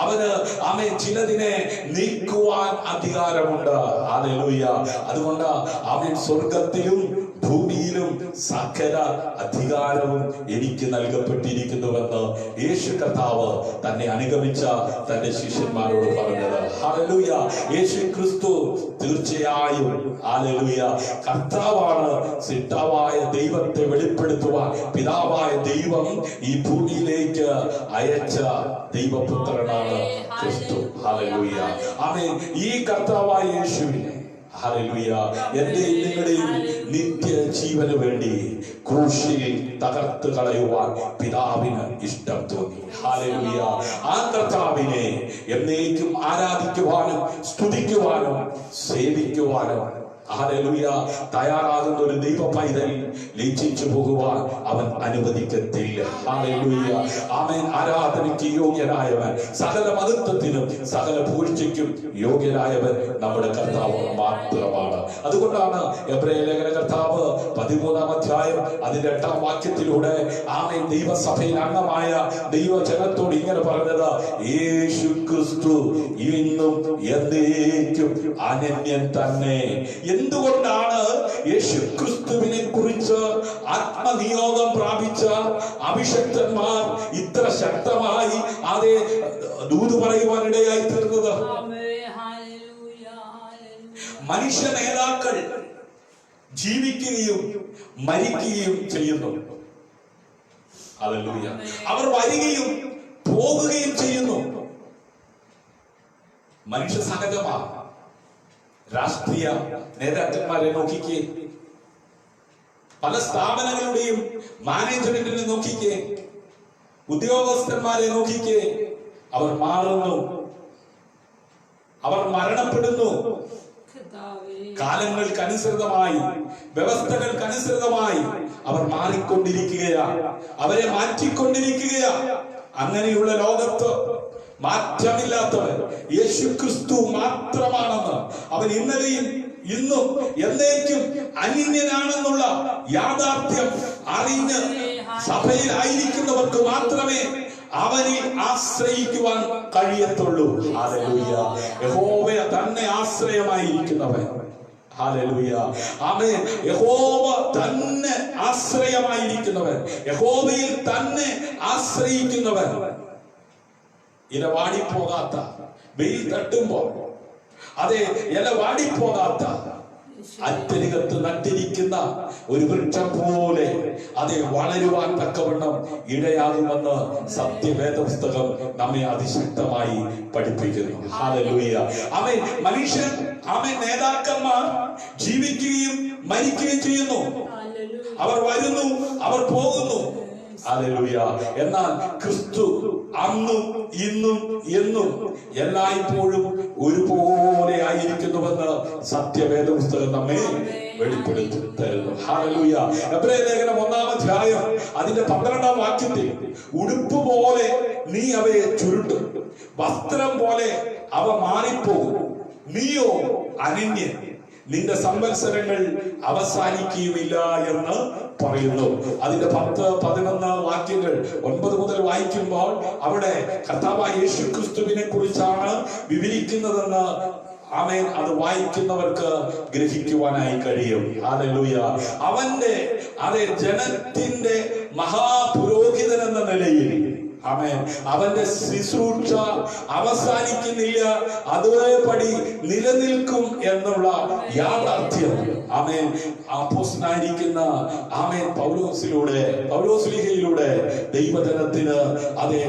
B: അവന് ആമേൻ ചിലതിനെ നീക്കുവാൻ അധികാരമുണ്ട്. ഹല്ലേലൂയ. അതുകൊണ്ട് ആമേൻ സ്വർഗത്തിലും ഭൂമിയിലും സകല അധികാരവും എനിക്ക് നൽകപ്പെട്ടിരിക്കുന്നുവെന്ന് യേശു കർത്താവ് തന്നെ അനുഗമിച്ച തന്റെ ശിഷ്യന്മാരോട് പറഞ്ഞത്. ഹല്ലേലൂയ. യേശു ക്രിസ്തു തീർച്ചയായും ഹല്ലേലൂയ കർത്താവാണ്. സിദ്ധാവായ ദൈവത്തെ വെളിപ്പെടുത്തുവാൻ പിതാവായ ദൈവം ഈ ഭൂമിയിലേക്ക് അയച്ച ദൈവപുത്രനാണ് ക്രിസ്തു. ഹല്ലേലൂയ. ആമേൻ. ഈ കർത്താവായ യേശുവിനെ ഹല്ലേലൂയ എന്റെയും നിങ്ങളുടെയും നിത്യ ജീവന് വേണ്ടി ക്രൂശിൽ തകർത്ത് കളയുവാൻ പിതാവിന് ഇഷ്ടം തോന്നി. ഹല്ലേലൂയ. ആ കർത്താവിനെ എന്നേക്കും ആരാധിക്കുവാനും സ്തുതിക്കുവാനും സേവിക്കുവാനും ഹല്ലേലൂയ തയ്യാറാകുന്ന ഒരു ദൈവ പൈതൽ ലജ്ജിച്ചു പോകുവാൻ അവൻ അനുവദിക്കത്തില്ല. ഹല്ലേലൂയ. ആമേൻ. ആരാധനയ്ക്ക് യോഗ്യനായവൻ, സകല മഹത്വത്തിനും സകല പൂഴ്ചയ്ക്കും യോഗ്യനായവൻ നമ്മുടെ കർത്താവ് മാത്രമാണ്. അതുകൊണ്ടാണ് എബ്രായ ലേഖന കർത്താവ് 13-ാം അധ്യായം അതിന്റെ 8-ാം വാക്യത്തിലൂടെ ആമേൻ ദൈവസഭയിൽ അംഗമായ ദൈവജനത്തോട് ഇങ്ങനെ പറഞ്ഞത്, യേശു ക്രിസ്തു ഇന്നും എന്നേക്കും അനന്യൻ തന്നെ. എന്തുകൊണ്ടാണ് യേശു ക്രിസ്തുവിനെ കുറിച്ച് ആത്മനിയോഗം പ്രാപിച്ച അഭിഷക്തന്മാർ ഇത്ര ശക്തമായി അതേ ദൂത് പറയുവാനിടയായി തീർന്നത്? മനുഷ്യ നേതാക്കൾ ജീവിക്കുകയും മരിക്കുകയും ചെയ്യുന്നു. ഹല്ലേലൂയ. അവർ വരികയും പോകുകയും ചെയ്യുന്നു. മനുഷ്യ സഹജമാണ്. രാഷ്ട്രീയ നേതാക്കന്മാരെ നോക്കിക്കേ, പല സ്ഥാപനങ്ങളുടെയും മാനേജ്മെന്റിനെ നോക്കിക്കേ, ഉദ്യോഗസ്ഥന്മാരെ നോക്കിക്കേ, അവർ മാറുന്നു, അവർ മരണപ്പെടുന്നു. കാലങ്ങൾക്കനുസൃതമായി, വ്യവസ്ഥകൾക്കനുസൃതമായി അവർ മാറിക്കൊണ്ടിരിക്കുകയാണ്, അവരെ മാറ്റിക്കൊണ്ടിരിക്കുകയാണ്. അങ്ങനെയുള്ള ലോകത്ത് മാറ്റമില്ലാത്തവൻ യേശു ക്രിസ്തു മാത്രമാണെന്ന്, അവൻ ഇന്നലെയും ഇന്നും എന്നേക്കും അനന്യനാണെന്നുള്ള യാഥാർത്ഥ്യം അറിഞ്ഞ് സഭയിൽ ആയിരിക്കുന്നവർക്ക് മാത്രമേ അവനിൽ ആശ്രയിക്കുവാൻ കഴിയത്തുള്ളൂ. ഹല്ലേലൂയ. യഹോവ തന്നെ ആശ്രയമായിരിക്കുന്നവൻ. ഹല്ലേലൂയ. ആമേൻ. യഹോവ തന്നെ ആശ്രയമായിരിക്കുന്നവൻ, യഹോവയിൽ തന്നെ ആശ്രയിക്കുന്നവൻ, ഇല വാടിപ്പോകാത്ത, വെയിൽ തട്ടുമ്പോൾ അതെ ഇല വാടിപ്പോകാത്ത, അറ്റരികത്ത് നട്ടിരിക്കുന്ന ഒരു വൃക്ഷം പോലെ അതെ വളരുവാൻ തക്കവണ്ണം ഇടയാകുമെന്ന് സത്യവേദ പുസ്തകം നമ്മെ അതിശക്തമായി പഠിപ്പിക്കുന്നു. ഹല്ലേലൂയ. ആമേൻ. മനുഷ്യൻ, ആമേൻ, നേതാക്കന്മാർ ജീവിക്കുകയും മരിക്കുകയും ചെയ്യുന്നു. അവർ വരുന്നു, അവർ പോകുന്നു. ഹല്ലേലൂയ. എന്നാൽ ക്രിസ്തു അന്നും ഇന്നും എന്നും എല്ലായ്പ്പോഴും ഒരുപോലെ ആയിരിക്കുന്നുവെന്ന് സത്യവേദ പുസ്തകം നമ്മെ വെളിപ്പെടുത്തി തരുന്നു. ഹല്ലേലൂയ. എബ്രായ ലേഖനം 1-ാം അധ്യായം അതിന്റെ 12-ാം വാക്യത്തിൽ, ഉടുപ്പ് പോലെ നീ അവയെ ചുരുട്ടും, വസ്ത്രം പോലെ അവ മാറിപ്പോകും, നീയോ അനന്യൻ, നിന്റെ സംവത്സരങ്ങൾ അവസാനിക്കുകയുമില്ല എന്ന് പറയുന്നു. അതിന്റെ 10-11 വാക്യങ്ങൾ 9 മുതൽ വായിക്കുമ്പോൾ അവിടെ കർത്താവായ യേശു ക്രിസ്തുവിനെ കുറിച്ചാണ് വിവരിക്കുന്നതെന്ന് ആമേൻ അത് വായിക്കുന്നവർക്ക് ഗ്രഹിക്കുവാനായി കഴിയും. ഹല്ലേലൂയ. അവന്റെ അതേ ജനത്തിന്റെ മഹാപുരോഹിതൻ എന്ന നിലയിൽ ആമേൻ, അവന്റെ ശുശ്രൂഷ അവസാനിക്കുന്നില്ല, അതേപടി നിലനിൽക്കും എന്നുള്ള യാഥാർത്ഥ്യം ആമേൻ അപ്പോസ്തലനായിരിക്കുന്ന ആമേൻ പൗലോസ്ലീഹയിലൂടെ ദൈവജനത്തിന് അതേ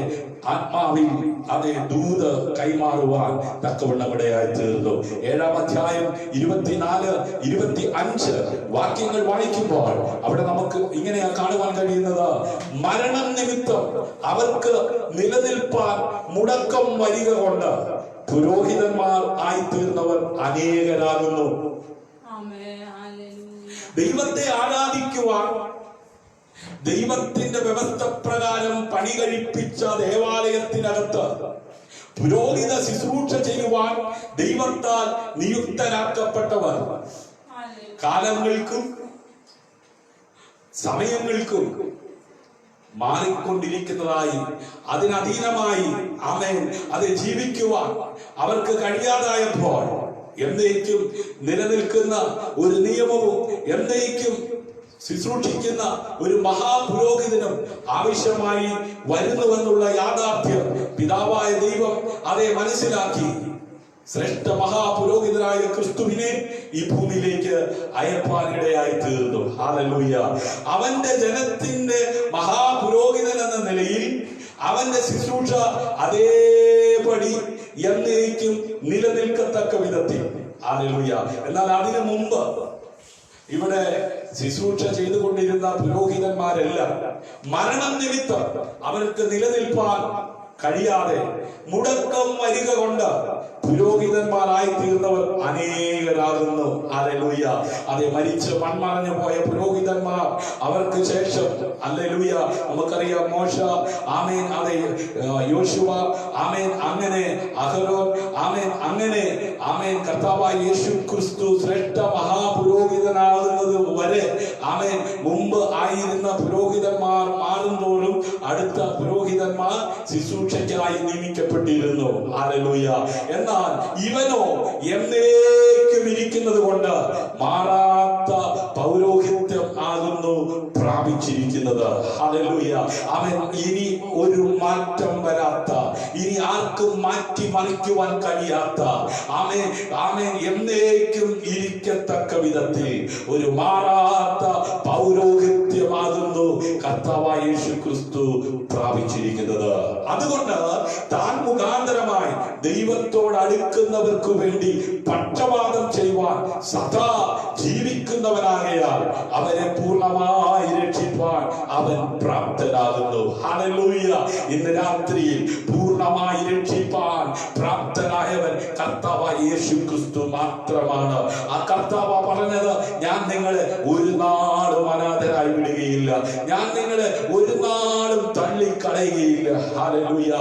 B: ആത്മാവിൽ അതേ ദൂത് കൈമാറുവാൻ തക്കവണ്ണം ഇടയായി തീർന്നു. 7-ാം അധ്യായം 24-25 വാക്യങ്ങൾ വായിക്കുമ്പോൾ അവിടെ നമുക്ക് ഇങ്ങനെയാ കാണുവാൻ കഴിയുന്നത്: മരണം നിമിത്തം അവർക്ക് നിലനിൽപ്പാൻ മുടക്കം വരിക കൊണ്ട് പുരോഹിതന്മാർ ആയി തീർന്നവർ അനേകരാകുന്നു. ദൈവത്തെ ആരാധിക്കുവാൻ ദൈവത്തിന്റെ വ്യവസ്ഥ പ്രകാരം പണി കഴിപ്പിച്ച ദേവാലയത്തിനകത്ത് പുരോഹിത ശുശ്രൂഷ ചെയ്യുവാൻ ദൈവത്താൽ നിയുക്തരാക്കപ്പെട്ടവർ കാലങ്ങൾക്കും സമയങ്ങൾക്കും മാറിക്കൊണ്ടിരിക്കുന്നതായി, അതിനധീനമായി ആമേൻ അത് ജീവിക്കുവാൻ അവർക്ക് കഴിയാതായപ്പോൾ എന്നേക്കും നിലനിൽക്കുന്ന ഒരു നിയമവും എന്നേക്കും ശുശ്രൂഷിക്കുന്ന ഒരു മഹാപുരോഹിതനും ആവശ്യമായി വരുന്നുവെന്നുള്ള യാഥാർത്ഥ്യം പിതാവായ ദൈവം അതേ മനസ്സിലാക്കി ശ്രേഷ്ഠ മഹാപുരോഹിതനായ ക്രിസ്തുവിനെ ഈ ഭൂമിയിലേക്ക് അയപ്പാനിടയായി തീർന്നു. ഹല്ലേലൂയ. അവന്റെ ജനത്തിന്റെ മഹാപുരോഹിതൻ എന്ന നിലയിൽ അവന്റെ ശുശ്രൂഷ അതേപടി എന്നേക്കും നിലനിൽക്കത്തക്ക വിധത്തിൽ. ഹല്ലേലൂയ. എന്നാൽ അതിനു മുമ്പ് ഇവിടെ ശുശ്രൂഷ ചെയ്തുകൊണ്ടിരുന്ന പുരോഹിതന്മാരെല്ലാം മരണം നിമിത്തം അവർക്ക് നിലനിൽപ്പാൻ കഴിയാതെ മുടക്കം വരിക കൊണ്ട് പുരോഹിതന്മാരായി തീർന്നവർ അനേകരാകുന്നു. ഹല്ലേലൂയ. അതെ, മരിച്ച് മൺമറഞ്ഞു പോയ പുരോഹിതന്മാർ അവർക്ക് ശേഷം ഹല്ലേലൂയ നമുക്കറിയാം മോശ ആമേൻ, അതെ യോശുവ ആമേൻ, അങ്ങനെ അഹരോൻ ആമേൻ, അങ്ങനെ ആമേൻ കർത്താവായ യേശു ക്രിസ്തു ശ്രേഷ്ഠ മഹാപുരോഹിതനാകുന്നത് വരെ ആമേൻ മുമ്പ് ആയിരുന്ന പുരോഹിതന്മാർ മാറുന്തോറും അടുത്ത പുരോഹിതന്മാർ ശുശ്രൂഷയ്ക്കായി നിയമിക്കപ്പെട്ടിരുന്നു. ഹല്ലേലൂയ. എന്നാൽ ഇവനോ എന്നേക്കും ഇരിക്കുന്നത് കൊണ്ട് മാറാത്ത പൗരോഹിത്യം ആകുന്നു പ്രാപിച്ചിരിക്കുന്നത്. ഹല്ലേലൂയ. അവൻ ഇനി ഒരു മാറ്റം വരാത്ത, ഇനി ആർക്കും മാറ്റി മറിക്കുവാൻ കഴിയാത്ത ആമേൻ ആമേൻ എന്നേക്കും ഇരിക്കത്തക്ക വിധത്തിൽ ഒരു മാറാത്ത പൗരോഹിത്യമാകുന്നു കർത്താവായ യേശു ക്രിസ്തു പ്രാപിച്ചിരിക്കുന്നത്. അതുകൊണ്ട് താൻ മുഖാന്തരമായി ദൈവത്തോട് അടുക്കുന്നവർക്ക് വേണ്ടി പക്ഷപാതം ചെയ്യുവാൻ സദാ ജീവിക്കുന്നവനാകയാൽ അവരെ പൂർണ്ണമായി രക്ഷിപ്പാൻ അവൻ പ്രാപ്തനാകുന്നു. ഹല്ലേലൂയ. ഇന്ന് രാത്രിയിൽ പൂർണ്ണമായി രക്ഷിപ്പാൻ പ്രാപ്തനായവൻ കർത്താവായ യേശു ക്രിസ്തു മാത്രമാണ്. ആ കർത്താവ് പറഞ്ഞത്, ഞാൻ നിങ്ങളെ ഒരു നാളും അനാഥരായി വിടുകയില്ല, ഞാൻ നിങ്ങളെ ഒരു നാളും തള്ളിക്കളയുകയില്ല. ഹല്ലേലൂയ.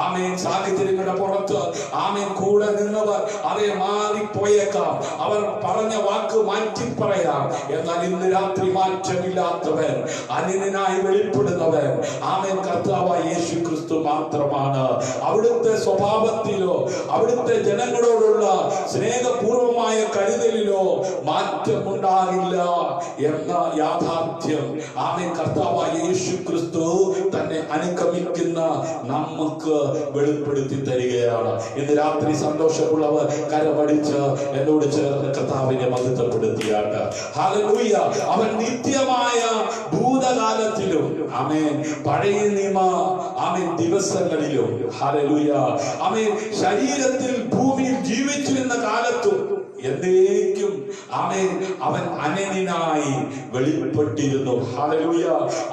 B: ആമേൻ. സാഹചര്യങ്ങളുടെ പുറത്ത് ആമേൻ കൂടെ നിന്നവർ അതേ മാറിപ്പോയേക്കാം, അവർ പറഞ്ഞ വാക്ക് മാറ്റി പറയാം. എന്നാൽ ഇന്ന് രാത്രി മാറ്റമില്ലാത്തവൻ, അന്യനായി വെളിപ്പെടുന്നവൻ ആമേൻ കർത്താവായ യേശു ക്രിസ്തു മാത്രമാണ്. അവിടുത്തെ സ്വഭാവത്തിലോ അവിടുത്തെ ജനങ്ങളോടുള്ള സ്നേഹപൂർവമായ കരുതലിലോ മാറ്റമുണ്ടാകില്ല എന്ന യാഥാർത്ഥ്യം ആമേൻ കർത്താവായ യേശു ക്രിസ്തു തന്നെ അനുഗമിക്കുന്ന നമുക്ക് വെളിപ്പെടുത്തി തരികയാണ്. ഇന്ന് രാത്രി സന്തോഷമുള്ളവർ കരമടിച്ച് എന്നോട് ചേർന്ന് കർത്താവിനെ മഹത്വപ്പെടുത്തിയാണ്. ഹല്ലേലൂയ. അവൻ നിത്യമായ ഭൂതകാലത്തിലും ആമേൻ പഴയ നിയമ ആമേൻ ദിവസങ്ങളിലും ഹല്ലേലൂയ ആമേൻ ശരീരത്തിൽ ഭൂമിയിൽ ജീവിച്ചിരുന്ന കാലത്തും എന്നേക്കും ആമേൻ അവൻ അനന്യനായി വെളിപ്പെട്ടിരുന്നു. ഹല്ലേലൂയ.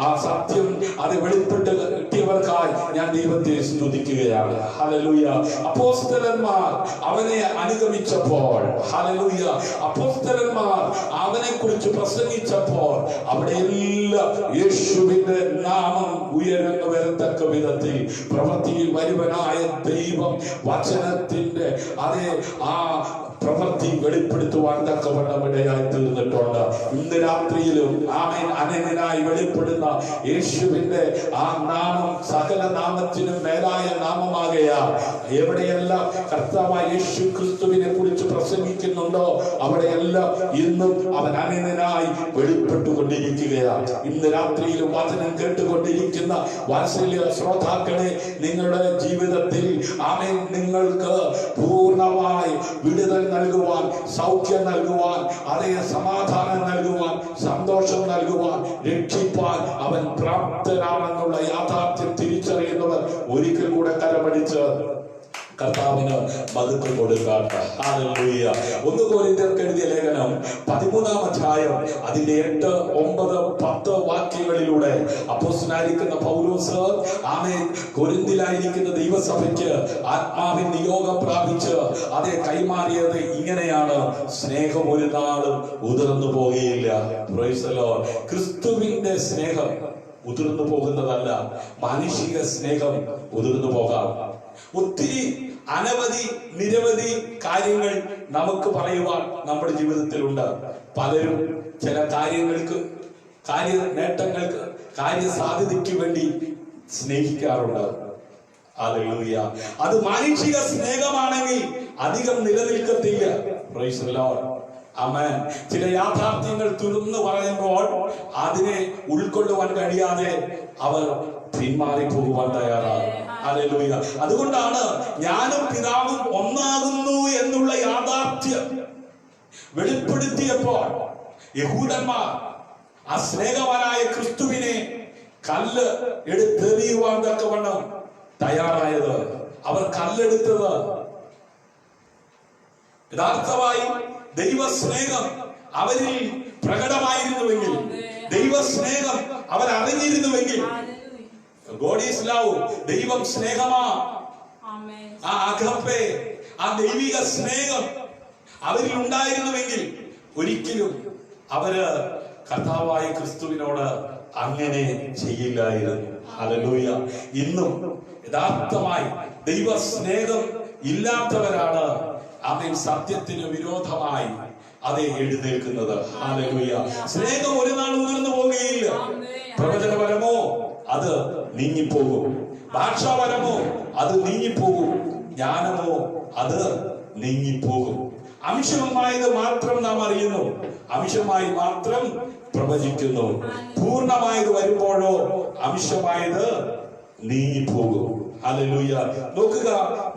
B: ആ സത്യം അത് വെളിപ്പെട്ട് കിട്ടിയവർക്കായി ഞാൻ ദൈവത്തെ സ്തുതിക്കുകയാണ്. ഹല്ലേലൂയ. അപ്പോസ്തലന്മാർ അവനെ അനുഗമിച്ചപ്പോൾ, ഹല്ലേലൂയ, അപ്പോസ്തലന്മാർ അവനെ കുറിച്ച് പ്രസംഗിച്ചപ്പോൾ അവിടെയെല്ലാം യേശുവിന്റെ നാമം ഉയർന്നു വരത്തക്ക വിധത്തിൽ പ്രവൃത്തിയിൽ വരുവനായ ദൈവം വചനത്തിന്റെ അതേ ആ പ്രവൃത്തി വെളിപ്പെടുത്തുവാൻ തക്കവണ്ണം ഇടയായി തീർന്നിട്ടുണ്ട്. ഇന്ന് രാത്രിയിലും ആമേൻ അനന്യനായി വെളിപ്പെടുന്ന യേശുവിന്റെ ആ നാമം സകല നാമത്തിനും മേലായ നാമമാകയാൽ എവിടെയെല്ലാം കർത്താവായ യേശു ക്രിസ്തുവിനെ കുറിച്ച് പ്രസംഗിക്കുന്നുണ്ടോ അവിടെയെല്ലാം ഇന്നും അവൻ അനന്യനായി വെളിപ്പെട്ടുകൊണ്ടിരിക്കുകയാണ്. ഇന്ന് രാത്രിയിലും വചനം കേട്ടുകൊണ്ടിരിക്കുന്ന വാത്സല്യ ശ്രോതാക്കളെ, നിങ്ങളുടെ ജീവിതത്തിൽ ആമേൻ നിങ്ങൾക്ക് പൂർണ്ണമായി വിടുതൽ നൽകുവാൻ, സൗഖ്യം നൽകുവാൻ, അതേ സമാധാനം നൽകുവാൻ, സന്തോഷം നൽകുവാൻ, രക്ഷിപ്പാൻ അവൻ പ്രാപ്തനാണെന്നുള്ള യാഥാർത്ഥ്യം തിരിച്ചറിയുന്നവർ ഒരിക്കൽ കൂടെ കരമടിച്ച് കർത്താവിന് മഹത്വം കൊടുക്കാത്ത. ഹല്ലേലൂയ. 1 കൊരിന്ത്യർക്ക് എഴുതിയ ലേഖനം 13-ാം അധ്യായം അതിന്റെ 8, 9, 10 വാക്യങ്ങളിലൂടെ അപ്പോസ്തലനായിരിക്കുന്ന പൗലോസ് ആമേൻ കൊരിന്തിലായിരിക്കുന്ന ദൈവസഭയ്ക്ക് ആത്മാവിൻ നിയോഗം പ്രാപിച്ച് അതേ കൈമാറിയത് ഇങ്ങനെയാണ്: സ്നേഹം ഒരു നാളും ഉതിർന്നു പോകുകയില്ല. Praise the Lord. ക്രിസ്തുവിന്റെ സ്നേഹം ഉതിർന്നു പോകുന്നതല്ല, മാനുഷിക സ്നേഹം ഉതിർന്നു പോകാം. ഒത്തിരി അനവധി നിരവധി കാര്യങ്ങൾ നമുക്ക് പറയുവാൻ നമ്മുടെ ജീവിതത്തിലുണ്ട്. പലരും ചില കാര്യങ്ങൾക്ക്, കാര്യ നേട്ടങ്ങൾക്ക്, കാര്യസാധ്യതയ്ക്ക് വേണ്ടി സ്നേഹിക്കാറുണ്ട്. ഹല്ലേലൂയ. അത് മാനുഷിക സ്നേഹമാണെങ്കിൽ അധികം നിലനിൽക്കത്തില്ല. Praise the Lord. ആമേൻ. ചില യാഥാർത്ഥ്യങ്ങൾ തുറന്നു പറയുമ്പോൾ അതിനെ ഉൾക്കൊള്ളുവാൻ കഴിയാതെ അവർ പിന്മാറി പോകുവാൻ തയ്യാറാണ്. ഹല്ലേലൂയ. അതുകൊണ്ടാണ് ഞാനും പിതാവും ഒന്നാകുന്നു എന്നുള്ള യാഥാർത്ഥ്യം വെളിപ്പെടുത്തിയപ്പോൾ യഹൂദന്മാർ ആ സ്നേഹവാനായ ക്രിസ്തുവിനെ കല്ല് എടുത്തെറിയുവാൻ തക്കവണ്ണം തയ്യാറായത്. അവർ കല്ലെടുത്തത് യഥാർത്ഥമായി ദൈവസ്നേഹം അവരിൽ പ്രകടമായിരുന്നുവെങ്കിൽ, ദൈവസ്നേഹം അവരറിഞ്ഞിരുന്നുവെങ്കിൽ, God is love, ദൈവം സ്നേഹമാ, ആ അഗപ്പേ, ആ ദൈവിക സ്നേഹം അവരിൽ ഉണ്ടായിരുന്നുവെങ്കിൽ ഒരിക്കലും അവര് കർത്താവായ ക്രിസ്തുവിനോട് അങ്ങനെ ചെയ്യില്ലായിരുന്നു. ഹല്ലേലൂയ. ഇന്നും യഥാർത്ഥമായി ദൈവസ്നേഹം ഇല്ലാത്തവരാണ് ആമേൻ സത്യത്തിന് വിരോധമായി അതേ എഴുന്നേൽക്കുന്നത്. ഹല്ലേലൂയ. സ്നേഹം ഒരു നാൾ ഉയർന്നു പോകുകയില്ല. പ്രവചനപരമോ അത് നീങ്ങിപ്പോകും, ഭാഷാപരമോ അത് നീങ്ങിപ്പോകും, ജ്ഞാനമോ അത് നീങ്ങിപ്പോകും. അംശമായത് മാത്രം നാം അറിയുന്നു, അംശമായി മാത്രം പ്രവചിക്കുന്നു. പൂർണ്ണമായത് വരുമ്പോഴോ അംശമായത് നീങ്ങിപ്പോകും. ഹല്ലേലൂയ. നോക്കുക,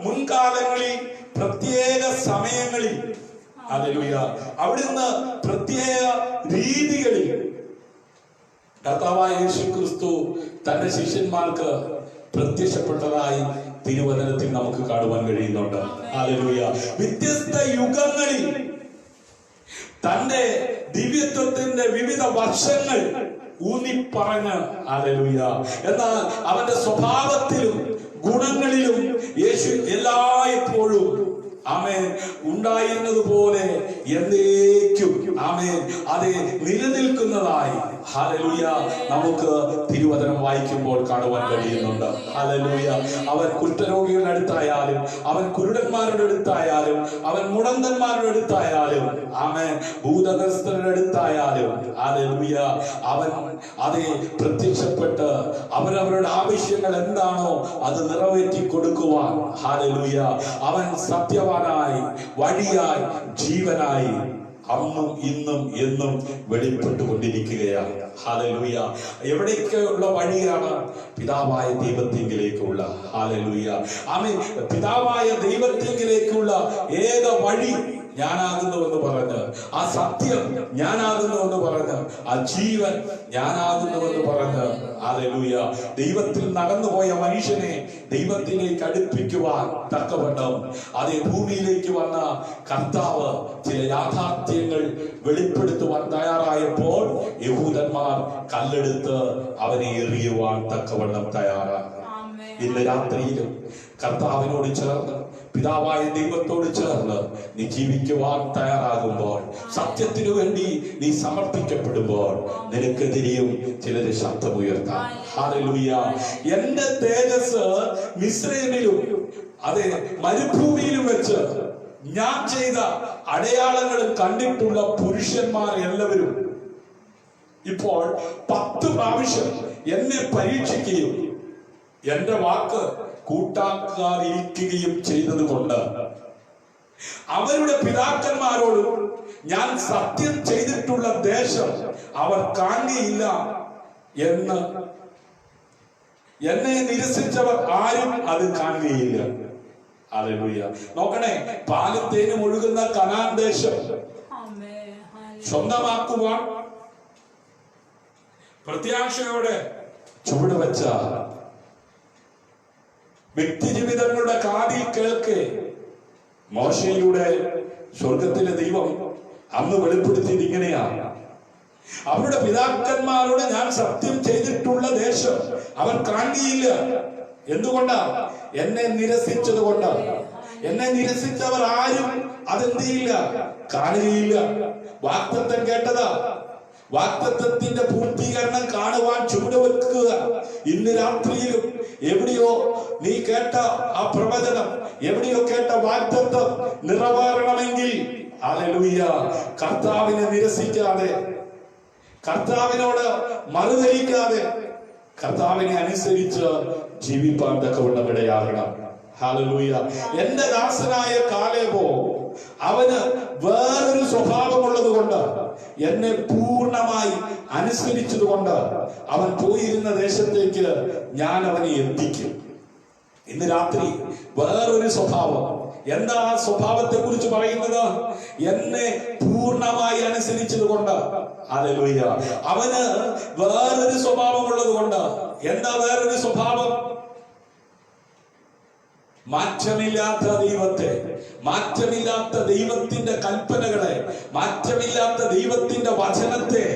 B: മുൻകാലങ്ങളിൽ പ്രത്യേക സമയങ്ങളിൽ ഹല്ലേലൂയ അവിടുന്ന് പ്രത്യേക രീതികളിൽ കർത്താവായ യേശു ക്രിസ്തു തന്റെ ശിഷ്യന്മാർക്ക് പ്രത്യക്ഷപ്പെട്ടതായി തിരുവചനത്തിൽ നമുക്ക് കാണുവാൻ കഴിയുന്നുണ്ട്. ഹല്ലേലൂയ. വ്യത്യസ്ത യുഗങ്ങളിൽ തന്റെ ദിവ്യത്വത്തിന്റെ വിവിധ വർഷങ്ങൾ ഊന്നിപ്പറഞ്ഞ് ഹല്ലേലൂയ. എന്നാൽ അവന്റെ സ്വഭാവത്തിലും ഗുണങ്ങളിലും യേശു എല്ലായ്പ്പോഴും ആമേൻ ഉണ്ടായിരുന്നതുപോലെ എന്നേക്കും ആമേൻ അതേ നിലനിൽക്കുന്നതായി ഹല്ലേലൂയ നമുക്ക് തിരുവചനം വായിക്കുമ്പോൾ കാണുവാൻ കഴിയുന്നുണ്ട്. ഹല്ലേലൂയ. അവൻ കുഷ്ഠരോഗികളുടെ അടുത്തായാലും, അവൻ കുരുടന്മാരുടെ അടുത്തായാലും, അവൻ മുടന്തന്മാരുടെ അടുത്തായാലും, ആമേൻ ഭൂതഗ്രസ്തരുടെ അടുത്തായാലും ഹല്ലേലൂയ അവൻ അതേ പ്രത്യക്ഷപ്പെട്ട് അവരവരുടെ ആവശ്യങ്ങൾ എന്താണോ അത് നിറവേറ്റി കൊടുക്കുവാൻ ഹല്ലേലൂയ അവൻ സത്യവാനായി, വഴിയായി, ജീവനായി അന്നും ഇന്നും എന്നും വെളിപ്പെട്ടുകൊണ്ടിരിക്കുകയാണ്. ഹല്ലേലൂയ. എവിടേക്കുള്ള വഴിയാണ്? പിതാവായ ദൈവത്തിങ്കിലേക്കുള്ള. ഹല്ലേലൂയ. ആമേൻ. പിതാവായ ദൈവത്തിങ്കിലേക്കുള്ള ഏക വഴി ഞാനാകുന്നുവെന്ന് പറഞ്ഞ്, ആ സത്യം ഞാനാകുന്നുവെന്ന് പറഞ്ഞ്, ആ ജീവൻ ഞാനാകുന്നുവെന്ന് പറഞ്ഞ് ഹല്ലേലൂയ ദൈവത്തിൽ നടന്നുപോയ മനുഷ്യനെ ദൈവത്തിലേക്ക് അടുപ്പിക്കുവാൻ തക്കവണ്ണം അതേ ഭൂമിയിലേക്ക് വന്ന കർത്താവ് ചില യാഥാർത്ഥ്യങ്ങൾ വെളിപ്പെടുത്തുവാൻ തയ്യാറായപ്പോൾ യഹൂദന്മാർ കല്ലെടുത്ത് അവനെ എറിയുവാൻ തക്കവണ്ണം തയ്യാറാണ്. ഇന്ന് രാത്രിയിലും കർത്താവിനോട് ചേർന്ന്, പിതാവായ ദൈവത്തോട് ചേർന്ന് നീ ജീവിക്കുവാൻ തയ്യാറാകുമ്പോൾ, സത്യത്തിനു വേണ്ടി നീ സമർപ്പിക്കപ്പെടുമ്പോൾ നിനക്കെതിരെയും ചിലര് ശബ്ദമുയർത്താം. ഹല്ലേലൂയ. എന്റെ തേജസ് മിസ്രയീമിലും അതെ മരുഭൂമിയിലും വെച്ച് ഞാൻ ചെയ്ത അടയാളങ്ങളും കണ്ടിട്ടുള്ള പുരുഷന്മാർ എല്ലാവരും ഇപ്പോൾ 10 പ്രാവശ്യം എന്നെ പരീക്ഷിക്കുകയും എന്റെ വാക്ക് കൂട്ടാക്കാതിരിക്കുകയും ചെയ്തത് കൊണ്ട് അവരുടെ പിതാക്കന്മാരോട് ഞാൻ സത്യം ചെയ്തിട്ടുള്ള ദേശം അവർ കാണുകയില്ല എന്ന് എന്നെ നിരസിച്ചവർ ആരും അത് കാണുകയില്ല. ഹല്ലേലൂയ. നോക്കണേ, പാലും തേനും ഒഴുകുന്ന കനാൻ ദേശം സ്വന്തമാക്കുവാൻ പ്രത്യാശയോടെ ചുവടുവെച്ച വ്യക്തിജീവിതങ്ങളുടെ കാതിൽ കേൾക്കെ മോശയിലൂടെ സ്വർഗത്തിലെ ദൈവം അന്ന് വെളിപ്പെടുത്തിയത് ഇങ്ങനെയാണ്: അവരുടെ പിതാക്കന്മാരോട് ഞാൻ സത്യം ചെയ്തിട്ടുള്ള ദേശം അവർ കാണുകയില്ല. എന്തുകൊണ്ടാ? എന്നെ നിരസിച്ചത് കൊണ്ട്. എന്നെ നിരസിച്ചവർ ആരും അതെന്ത് ചെയ്യില്ല, കാണുകയില്ല. വാഗ്ദത്തം കേട്ടതാ, വാഗ്ദത്തത്തിന്റെ പൂർത്തീകരണം കാണുവാൻ ചുവടുവെക്കുക. ഇന്ന് രാത്രിയിലും എവിടെയോ നീ കേട്ട ആ പ്രവചനം, എവിടെയോ കേട്ട വാഗ്ദത്തം നിറവേറണമെങ്കിൽ ഹല്ലേലൂയ, കർത്താവിനെ നിരസിക്കാതെ, കർത്താവിനോട് മറുതലിക്കാതെ, കർത്താവിനെ അനുസരിച്ച് ജീവിപ്പാൻ തക്കവണ്ണം ഇടയാകണം. ഹല്ലേലൂയ. എന്റെ ദാസനായ കാലേബോ അവന് വേറൊരു സ്വഭാവമുള്ളത് കൊണ്ട്, എന്നെ പൂർണ്ണമായി അനുസരിച്ചത് കൊണ്ട് അവൻ പോയിരുന്ന ദേശത്തേക്ക് ഞാൻ അവനെ എത്തിക്കും. ഇന്ന് രാത്രി വേറൊരു സ്വഭാവം. എന്താ ആ സ്വഭാവത്തെ കുറിച്ച് പറയുന്നത്? എന്നെ പൂർണ്ണമായി അനുസരിച്ചത് കൊണ്ട്. ഹല്ലേലൂയ. അവന് വേറൊരു സ്വഭാവമുള്ളത് കൊണ്ട്. എന്താ വേറൊരു സ്വഭാവം? മാറ്റമില്ലാത്ത ദൈവത്തെ, മാറ്റമില്ലാത്ത ദൈവത്തിന്റെ കൽപ്പനകളെ, മാറ്റമില്ലാത്ത ദൈവത്തിന്റെ വചനത്തെ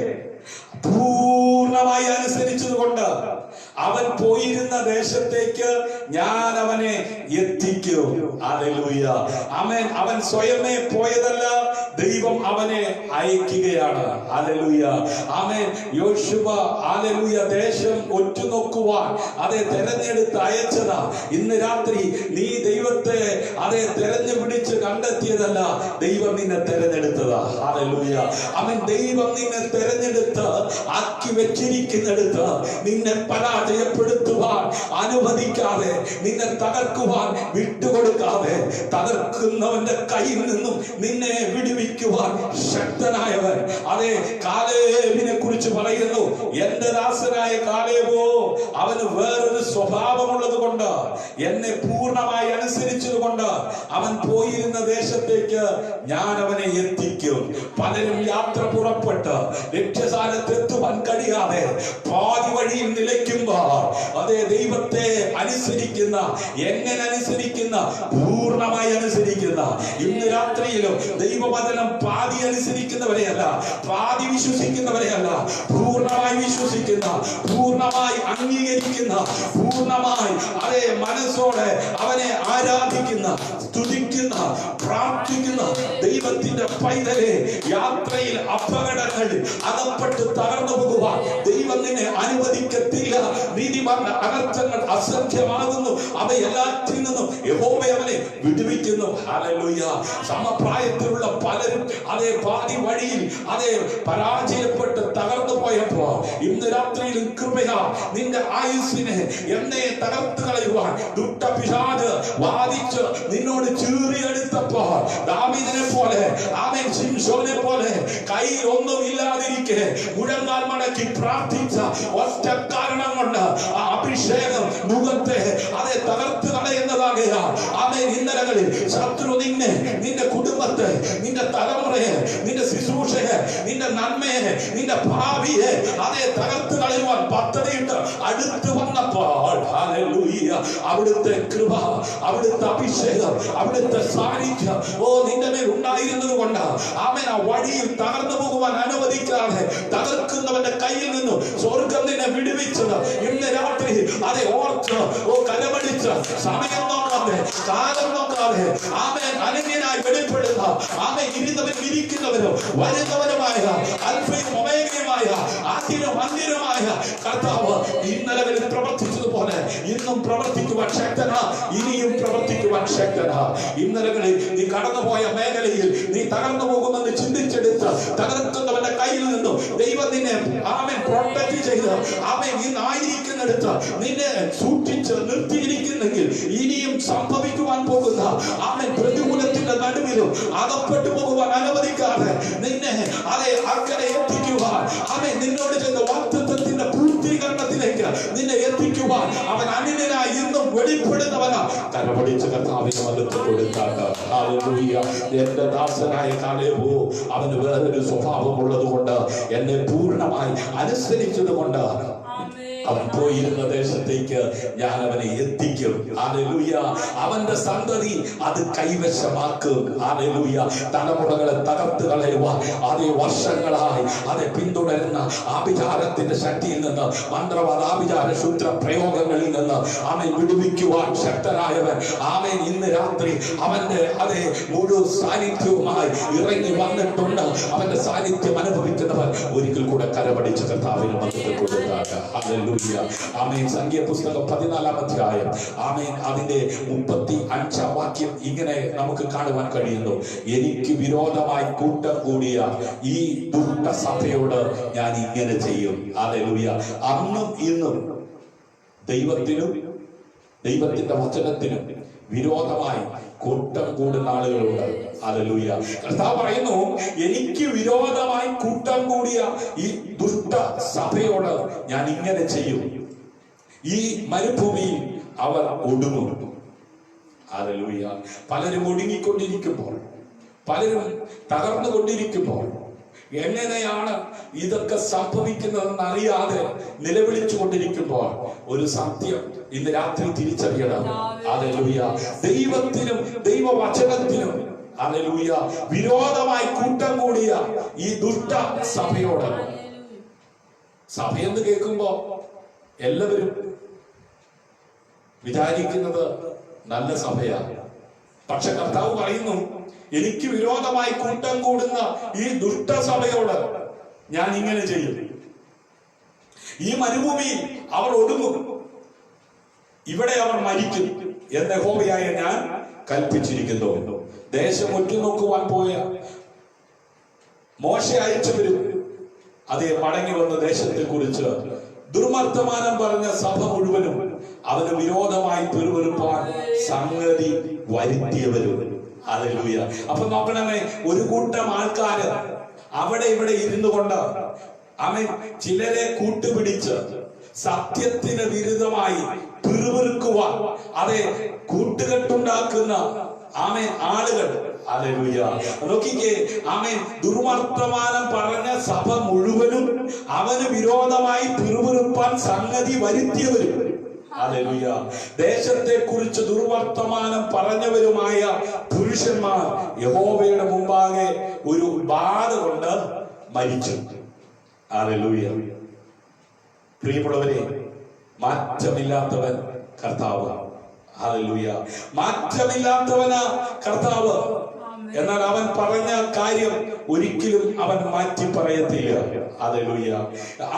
B: പൂർണ്ണമായി അനുസരിച്ചത് കൊണ്ട് അവൻ പോയിരുന്ന ദേശത്തേക്ക് ഞാൻ അവനെ എത്തിക്കും. ഹല്ലേലൂയ. ആമേൻ. അവൻ സ്വയമേ പോയതല്ല, ദൈവം അവനെ അയക്കുകയാണ്. ഹല്ലേലൂയ. ആമേൻ. യോശുവ ഹല്ലേലൂയ ദേശം ഒറ്റുനോക്കുവാൻ അതെ തെരഞ്ഞെടുത്ത് അയച്ചതാ. ഇന്ന് രാത്രി നീ ദൈവത്തെ അതെ തെരഞ്ഞു പിടിച്ച് കണ്ടെത്തിയതല്ല, ദൈവം നിന്നെ തെരഞ്ഞെടുത്തതാ. ഹല്ലേലൂയ. ആമേൻ. ദൈവം നിന്നെ തെരഞ്ഞെടുത്ത് ആക്കി വെച്ചിരിക്കുന്നിടത്ത് നിന്നെ പരാജയപ്പെടുത്തുവാൻ അനുവദിക്കാതെ, നിന്നെ തകർക്കുവാൻ വിട്ടുകൊടുക്കാതെ, തകർക്കുന്നവന്റെ കയ്യിൽ നിന്നും നിന്നെ വിടുവിക്കുവാൻ ശക്തനായവൻ. അതെ, കാലേബിനെ കുറിച്ച് പറയുന്നു, എന്റെ ദാസനായ കാലേബോ അവന് വേറൊരു സ്വഭാവമുള്ളത് കൊണ്ട്, എന്നെ പൂർണ്ണമായി അനുസരിച്ചത് കൊണ്ട് അവൻ പോയിരുന്ന ദേശത്തേക്ക് ഞാൻ അവനെ എത്തിക്കും. പലരും യാത്ര പുറപ്പെട്ട് ലക്ഷ്യസ്ഥാനത്തെത്തുവാൻ കഴിയാതെ പാതി വഴിയിൽ നിലയ്ക്കുമ്പോൾ അതേ ദൈവത്തെ അനുസരിക്കുന്ന, എങ്ങനെ അനുസരിക്കുന്ന, പൂർണ്ണമായി അനുസരിക്കുന്ന, ഇന്ന് രാത്രിയിലും ദൈവവചനം പാതി അനുസരിക്കുന്നവരെയല്ല, പാതി വിശ്വസിക്കുന്നവരെയല്ല, പൂർണ്ണമായി വിശ്വസിക്കുന്ന, പൂർണ്ണമായി അംഗീകരിക്കുന്ന, പൂർണ്ണമായി അതേ മനസ്സോടെ അവനെ ആരാധിക്കുന്ന, സ്തുതിക്കുന്ന, പ്രാർത്ഥിക്കുന്ന ദൈവത്തിന്റെ പൈതലെ, യാത്രയിൽ അപകടങ്ങൾ അകപ്പെട്ട് തകർന്നു പോകുവാൻ ദൈവം നിന്നെ അനുവദിക്കത്തില്ല. നീതിമാന്റെ അനർത്ഥങ്ങൾ അസംഖ്യമാകുന്നു, അവയെല്ലാത്തിൽ നിന്നും യഹോവ അവനെ വിടുവിക്കുന്നു. ഹല്ലേലൂയ. സമപ്രായത്തിലുള്ള പലരും അതേ പാതി വഴിയിൽ അതേ പരാജയപ്പെട്ട് തകർന്നു പോയപ്പോ ഇന്ന് രാത്രിയിലും കൃപയാ നിന്റെ ആയുസ്സിനെ എന്നെ തകർത്ത് കളയുവാൻ ദുഷ്ടപിശാച് വാദിച്ച് നിന്നോട് ചീറിയെടുത്തപ്പോ ദാവീദിനെ പോലെ, ആമേൻ, ശിംശോനെ പോലെ കയ്യിൽ ഒന്നും ഇല്ലാതിരിക്കെ മുഴങ്കാൽ മടക്കി പ്രാർത്ഥിച്ച ഒറ്റ കാരണം കൊണ്ട് ആ അഭിഷേകം മുഖത്തെ അതെ തകർത്ത് കളയുന്നതാകയാ. ആമേൻ. ഇന്നലകളിൽ ശത്രു നിന്നെ, നിന്റെ കുടുംബത്തെ, നിന്റെ തലമുറയെ, നിന്റെ ശുശ്രൂഷയെ, നിന്റെ നന്മയെ, നിന്റെ ഭാവിയെ അതെ തകർത്ത് കളയുവാൻ പദ്ധതിയിട്ട് അടുത്ത് വന്നപ്പോൾ ഹല്ലേലൂയ, അവിടുത്തെ കൃപ, അവിടുത്തെ അഭിഷേകം, അവിടുത്തെ സാന്നിധ്യം നിന്റെ മേൽ ഉണ്ടായിരുന്നത് കൊണ്ട് ആമേൻ ആ വഴിയിൽ തകർന്നു പോകുവാൻ അനുവദിക്കാതെ തകർക്കുന്നവന്റെ കയ്യിൽ നിന്നും സ്വർഗം നിന്നെ വിടുവിച്ചത് ഇന്ന് രാത്രി അതെ ഓർത്ത് കലമടിച്ച് സമയം നോക്കാതെ, കാലം നോക്കാതെ ആമേൻ അനന്യനായി വെളിപ്പെടുന്ന, ആമേൻ ഇരുന്നവരും ഇരിക്കുന്നവരും വരുന്നവരുമായ അൽഫയും ഒമേഗയുമായ ആദ്യനും അന്ത്യനുമായ കർത്താവ് ഇന്നലെ പ്രവർത്തിച്ചതുപോലെ ഇന്നും പ്രവർത്തിക്കുവാൻ ശക്തനാ, ഇനിയും പ്രവർത്തിക്കുവാൻ ശക്തനാ. ഇന്നലകളിൽ നീ കടന്നുപോയ മേഖലയിൽ നീ തകർന്നു പോകുമെന്ന് ചിന്തിച്ചെടുത്ത് തകർക്കുന്നവന്റെ കയ്യിൽ നിന്നും ദൈവം നിന്നെ ആമേൻ പ്രൊട്ടക്ട് ചെയ്ത് ആമേൻ ഇന്നായിരിക്കുന്നിടത്ത് നിന്നെ സൂക്ഷിച്ച് നിർത്തിയിരിക്കുന്നെങ്കിൽ ഇനിയും സംഭവിക്കുവാൻ പോകുന്ന ആമേൻ പ്രതികൂലത്തിന്റെ നടുവിലും അകപ്പെട്ടു പോകുവാൻ അനുവദിക്കാതെ നിന്നെ അതെ അക്കരെ എത്തിക്കുവാൻ ആമേൻ നിന്നോട് ചെന്ന വാഗ്ദത്തത്തിന്റെ പൂർത്തീകരണത്തിലേക്ക് നിന്നെ എത്തിക്കുവാൻ അവൻ അന്യനായി ഇന്നും വെളിപ്പെടുന്നവനാ. കരമടിച്ച് കർത്താവിനെ വലത്ത് കൊടുത്താണ്. ഹല്ലേലൂയ. എന്റെ ദാസനായ കാലേബോ അവന് വേറൊരു സ്വഭാവമുള്ളത് കൊണ്ട് എന്നെ പൂർണ്ണമായി അനുസരിച്ചത് കൊണ്ട് അവൻ പോയിരുന്ന ദേശത്തേക്ക് ഞാൻ അവനെ എത്തിക്കും. ഹല്ലേലൂയ. അവന്റെ സന്തതി അത് കൈവശമാക്കും. ഹല്ലേലൂയ. തലമുറകളെ തകർത്ത് കളയുവാൻ അതേ വർഷങ്ങളായി അതെ പിന്തുടരുന്ന ആഭിചാരത്തിന്റെ ശക്തിയിൽ നിന്ന് മന്ത്രവാദ ആഭിചാര ശുദ്ര പ്രയോഗങ്ങളിൽ നിന്ന് അവൻ വിടുവിക്കുവാൻ ശക്തനായവൻ ആമേൻ ഇന്ന് രാത്രി അവന്റെ അതേ മുഴുവൻ സാന്നിധ്യവുമായി ഇറങ്ങി വന്നിട്ടുണ്ട്. അവന്റെ സാന്നിധ്യം അനുഭവിക്കുന്നവർ ഒരിക്കൽ കൂടെ കരമടിച്ച് കർത്താവിന് മഹത്വം കൊടുത്താണ്. ഹല്ലേലൂയ. ആമേൻ. സംഖ്യാപുസ്തകം 14-ാം അധ്യായം ആമേൻ അതിന്റെ 35-ാം വാക്യം ഇങ്ങനെ നമുക്ക് കാണുവാൻ കഴിയുന്നു. എനിക്ക് വിരോധമായി കൂട്ടം കൂടിയ ഈ ദുഷ്ട സഭയോട് ഞാൻ ഇങ്ങനെ ചെയ്യും. ഹല്ലേലൂയ. അന്നും ഇന്നും ദൈവത്തിനും ദൈവത്തിന്റെ വചനത്തിനും വിരോധമായി കൂട്ടം കൂടുന്ന ആളുകളുണ്ട്. ഹല്ലേലൂയ. കർത്താവ് പറയുന്നു, എനിക്ക് വിരോധമായി കൂട്ടം കൂടിയ ഈ ദുഷ്ട സഭയോട് ഞാൻ ഇങ്ങനെ ചെയ്യും. ഈ മരുഭൂമിയിൽ അവർ ഒടുങ്ങും. ഹല്ലേലൂയ. പലരും ഒടുങ്ങിക്കൊണ്ടിരിക്കുമ്പോൾ, പലരും തകർന്നുകൊണ്ടിരിക്കുമ്പോൾ, എങ്ങനെയാണ് ഇതൊക്കെ സംഭവിക്കുന്നതെന്ന് അറിയാതെ നിലവിളിച്ചു കൊണ്ടിരിക്കുമ്പോൾ ഒരു സത്യം ഇന്ന് രാത്രി തിരിച്ചറിയണം. ഹല്ലേലൂയ. ദൈവത്തിനും ദൈവവചനത്തിനും ഹല്ലേലൂയ വിരോധമായി കൂട്ടം കൂടിയ ഈ ദുഷ്ട സഭയോട്, സഭയെന്ന് കേൾക്കുമ്പോ എല്ലാവരും വിചാരിക്കുന്നത് നല്ല സഭയാണ്. പക്ഷെ കർത്താവ് പറയുന്നു, എനിക്ക് വിരോധമായി കൂട്ടം കൂടുന്ന ഈ ദുഷ്ടസഭയോട് ഞാൻ ഇങ്ങനെ ചെയ്യും. ഈ മരുഭൂമിയിൽ അവർ ഒടുങ്ങും, ഇവിടെ അവർ മരിക്കും എന്ന് യഹോവയായ ഞാൻ കൽപ്പിച്ചിരിക്കുന്നു. ദേശം ഒറ്റുനോക്കുവാൻ പോയ മോശെ അയച്ചവരും അതേ മടങ്ങി വന്ന ദേശത്തെ കുറിച്ച് ദുർവർത്തമാനം പറഞ്ഞ സഭ മുഴുവനും അവന് വിരോധമായി പെരുവെറുപ്പാൻ സംഗതി വരുത്തിയവരും. ഹല്ലേലൂയ. അപ്പൊ നോക്കണമേ, ഒരു കൂട്ടം ആൾക്കാര് അവിടെ ഇവിടെ ഇരുന്നു കൊണ്ട് അവൻ ചിലരെ കൂട്ടുപിടിച്ച് സത്യത്തിന് വിരുദ്ധമായി പിറുപിറുക്കുവാൻ അതെ കൂട്ടുകെട്ടുണ്ടാക്കുന്ന ആമേൻ ആളുകൾ. ഹല്ലേലൂയ. നോക്കിക്കേ, ആമേൻ ദുർവർത്തമാനം പറഞ്ഞ സഭ മുഴുവനും അവന് വിരോധമായി പിറുപിറുപ്പാൻ സംഗതി വരുത്തിയവരും. ഹല്ലേലൂയ. ദേശത്തെ കുറിച്ച് ദുർവർത്തമാനം പറഞ്ഞവരുമായ പുരുഷന്മാർ യഹോവയുടെ മുമ്പാകെ ഒരു ബാധ കൊണ്ട് മരിച്ചു. ഹല്ലേലൂയ. പ്രിയമുള്ളവരെ, മാറ്റമില്ലാത്തവൻ കർത്താവ്. ഹല്ലേലൂയ. മാറ്റമില്ലാത്തവനാ കർത്താവ്. എന്നാൽ അവൻ പറഞ്ഞ കാര്യം ഒരിക്കലും അവൻ മാറ്റി പറയത്തില്ല. ഹല്ലേലൂയ.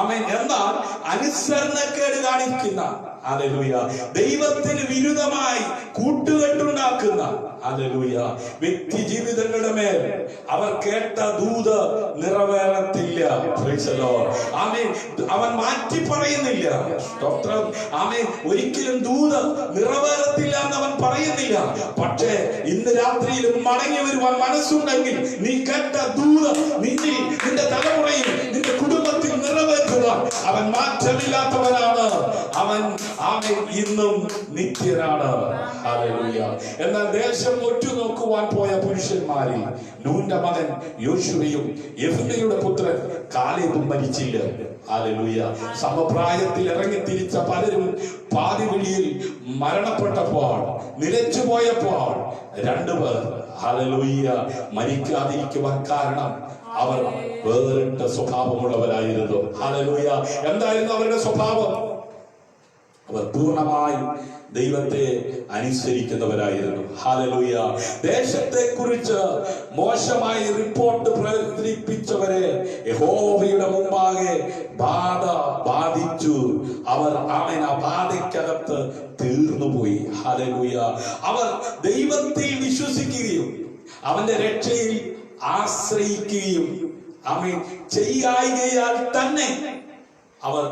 B: ആമേൻ. എന്നാൽ അനുസരണക്കേട് കാണിക്കുന്ന, ഹല്ലേലൂയ, ദൈവത്തിന് വിരുദ്ധമായി കൂട്ടുകെട്ടുണ്ടാക്കുന്ന, ഹല്ലേലൂയ, വ്യക്തി ജീവിതങ്ങളുടെ മേൽ അവർ കേട്ട ദൂത് നിറവേറത്തില്ല. Praise the Lord. ആമേൻ. അവൻ മാറ്റി പറയുന്നില്ല. സ്തോത്രം. ആമേൻ. ഒരിക്കലും ദൂത് നിറവേറത്തില്ല എന്ന് അവൻ പറയുന്നില്ല. പക്ഷേ ഇന്ന് രാത്രിയിലും മടങ്ങി വരുവാൻ മനസ്സുണ്ടെങ്കിൽ നീ കേട്ട ദൂത് നിന്നിൽ, നിന്റെ തലമുറയിൽ, നിന്റെ കുടുംബത്തിൽ നിറവേറ്റുവാൻ അവൻ മാറ്റമില്ലാത്തവനാണ്. അവൻ ആമേൻ ഇന്നും നിത്യനാണ്. ഹല്ലേലൂയ. എന്നാൽ ദേശം ഒറ്റുനോക്കുവാൻ പോയ പുരുഷന്മാരിൽ നൂന്റെ മകൻ യോശുവയും യെഫുന്നെയുടെ പുത്രൻ കാലേബും മരിച്ചില്ല. ഹല്ലേലൂയ. സമപ്രായത്തിൽ ഇറങ്ങി തിരിച്ച പലരും പാതിവിളിയിൽ മരണപ്പെട്ടപ്പോൾ, നിലച്ചു പോയപ്പോൾ രണ്ടുപേർ ഹല്ലേലൂയ മരിക്കാതിരിക്കുവാൻ കാരണം അവർ വേറിട്ട സ്വഭാവമുള്ളവരായിരുന്നു. ഹല്ലേലൂയ. എന്തായിരുന്നു അവരുടെ സ്വഭാവം? അവർ പൂർണ്ണമായി ദൈവത്തെ അനുസരിക്കുന്നവരായിരുന്നു. ഹല്ലേലൂയ. ദേശത്തെ കുറിച്ച് മോശമായി റിപ്പോർട്ട് പ്രചരിപ്പിച്ചവരെ യഹോവയുടെ മുമ്പാകെ ബാധ ബാധിച്ചു. അവർ ആ ബാധയ്ക്കകത്ത് തീർന്നുപോയി. ഹല്ലേലൂയ. അവർ ദൈവത്തിൽ വിശ്വസിക്കുകയും അവന്റെ രക്ഷയിൽ ആശ്രയിക്കുകയും ആമേൻ ചെയ്യായികയാൽ തന്നെ അവർ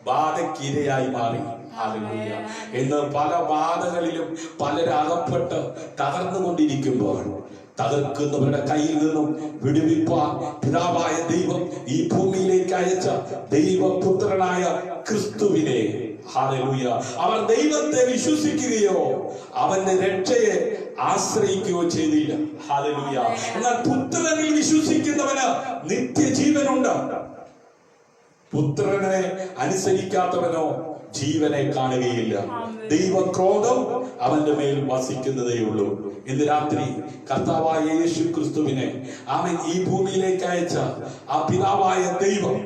B: ബാധക്കിരയായി മാറി. ഹല്ലേലൂയ. ഇന്ന് പല ബാധകളിലും പലരകപ്പെട്ട് തകർന്നുകൊണ്ടിരിക്കുമ്പോൾ തകർക്കുന്നവരുടെ കയ്യിൽ നിന്നും വിടുവിപ്പാൻ പിതാവായ ദൈവം ഈ ഭൂമിയിലേക്ക് അയച്ച ദൈവപുത്രനായ ക്രിസ്തുവിനെ, ഹല്ലേലൂയ, അവർ ദൈവത്തെ വിശ്വസിക്കുകയോ അവന്റെ രക്ഷയെ ആശ്രയിക്കുകയോ ചെയ്തില്ല. ഹല്ലേലൂയ. എന്നാൽ പുത്രനിൽ വിശ്വസിക്കുന്നവന് നിത്യജീവനുണ്ട്. പുത്രനെ അനുസരിക്കാത്തവനോ ജീവനെ കാണുകയില്ല. ദൈവക്രോധം അവന്റെ മേൽ വസിക്കുന്നതേ ഉള്ളൂ. ഇന്ന് രാത്രി കർത്താവായ യേശു ക്രിസ്തുവിനെ അവൻ ഈ ഭൂമിയിലേക്ക് അയച്ച ആ പിതാവായ ദൈവം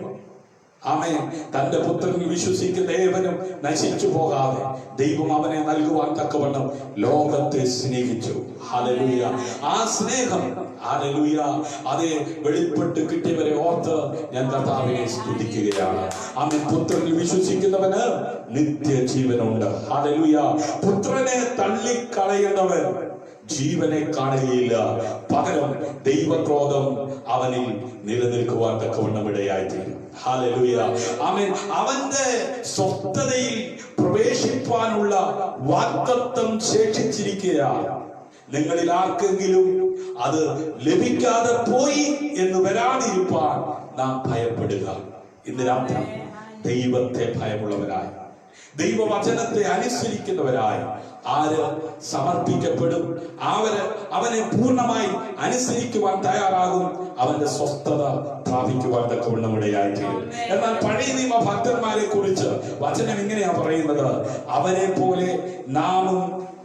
B: ആമേൻ തന്റെ പുത്രനിൽ വിശ്വസിക്കുന്ന ഏവനും നശിച്ചു പോകാതെ ദൈവം അവനെ നൽകുവാൻ തക്കവണ്ണം ലോകത്തെ സ്നേഹിച്ചു. ഹല്ലേലൂയ. ആ സ്നേഹം, ഹല്ലേലൂയ, അതേ വെളിപ്പെട്ട് കിട്ടിയവരെ ഓർത്ത് ഞാൻ കർത്താവിനെ സ്തുതിക്കുകയാണ്. ആമേൻ. പുത്രനിൽ വിശ്വസിക്കുന്നവന് നിത്യജീവനുണ്ട്. ഹല്ലേലൂയ. പുത്രനെ തള്ളിക്കളയുന്നവൻ ജീവനെ കാണുകയില്ല, പകരം ദൈവക്രോധം അവനിൽ നിലനിൽക്കുവാൻ തക്കവണ്ണം ഇടയായിത്തീരും. ഹല്ലേലൂയ. ആമേൻ. അവന്റെ സ്വസ്ഥതയിൽ പ്രവേശിപ്പാനുള്ള വാഗ്ദത്തം ശേഷിച്ചിരിക്കുകയാണ്. നിങ്ങളിൽ ആർക്കെങ്കിലും അത് ലഭിക്കാതെ പോയി എന്ന് വരാതിരിപ്പാൻ നാം ഭയപ്പെടുക. ഇന്ന് രാത്രി ദൈവത്തെ ഭയമുള്ളവരായി, ദൈവവചനത്തെ അനുസരിക്കുന്നവരായി ആര് സമർപ്പിക്കപ്പെടും, അവനെ പൂർണ്ണമായി അനുസരിക്കുവാൻ തയ്യാറാകും, അവന്റെ സ്വസ്ഥത പ്രാപിക്കുവാൻ തക്കവണ്ണം ഇടയായിത്തീരും. എന്നാൽ പഴയ നിയമ ഭക്തന്മാരെ കുറിച്ച് വചനം ഇങ്ങനെയാ പറയുന്നത്, അവരെ പോലെ നാമും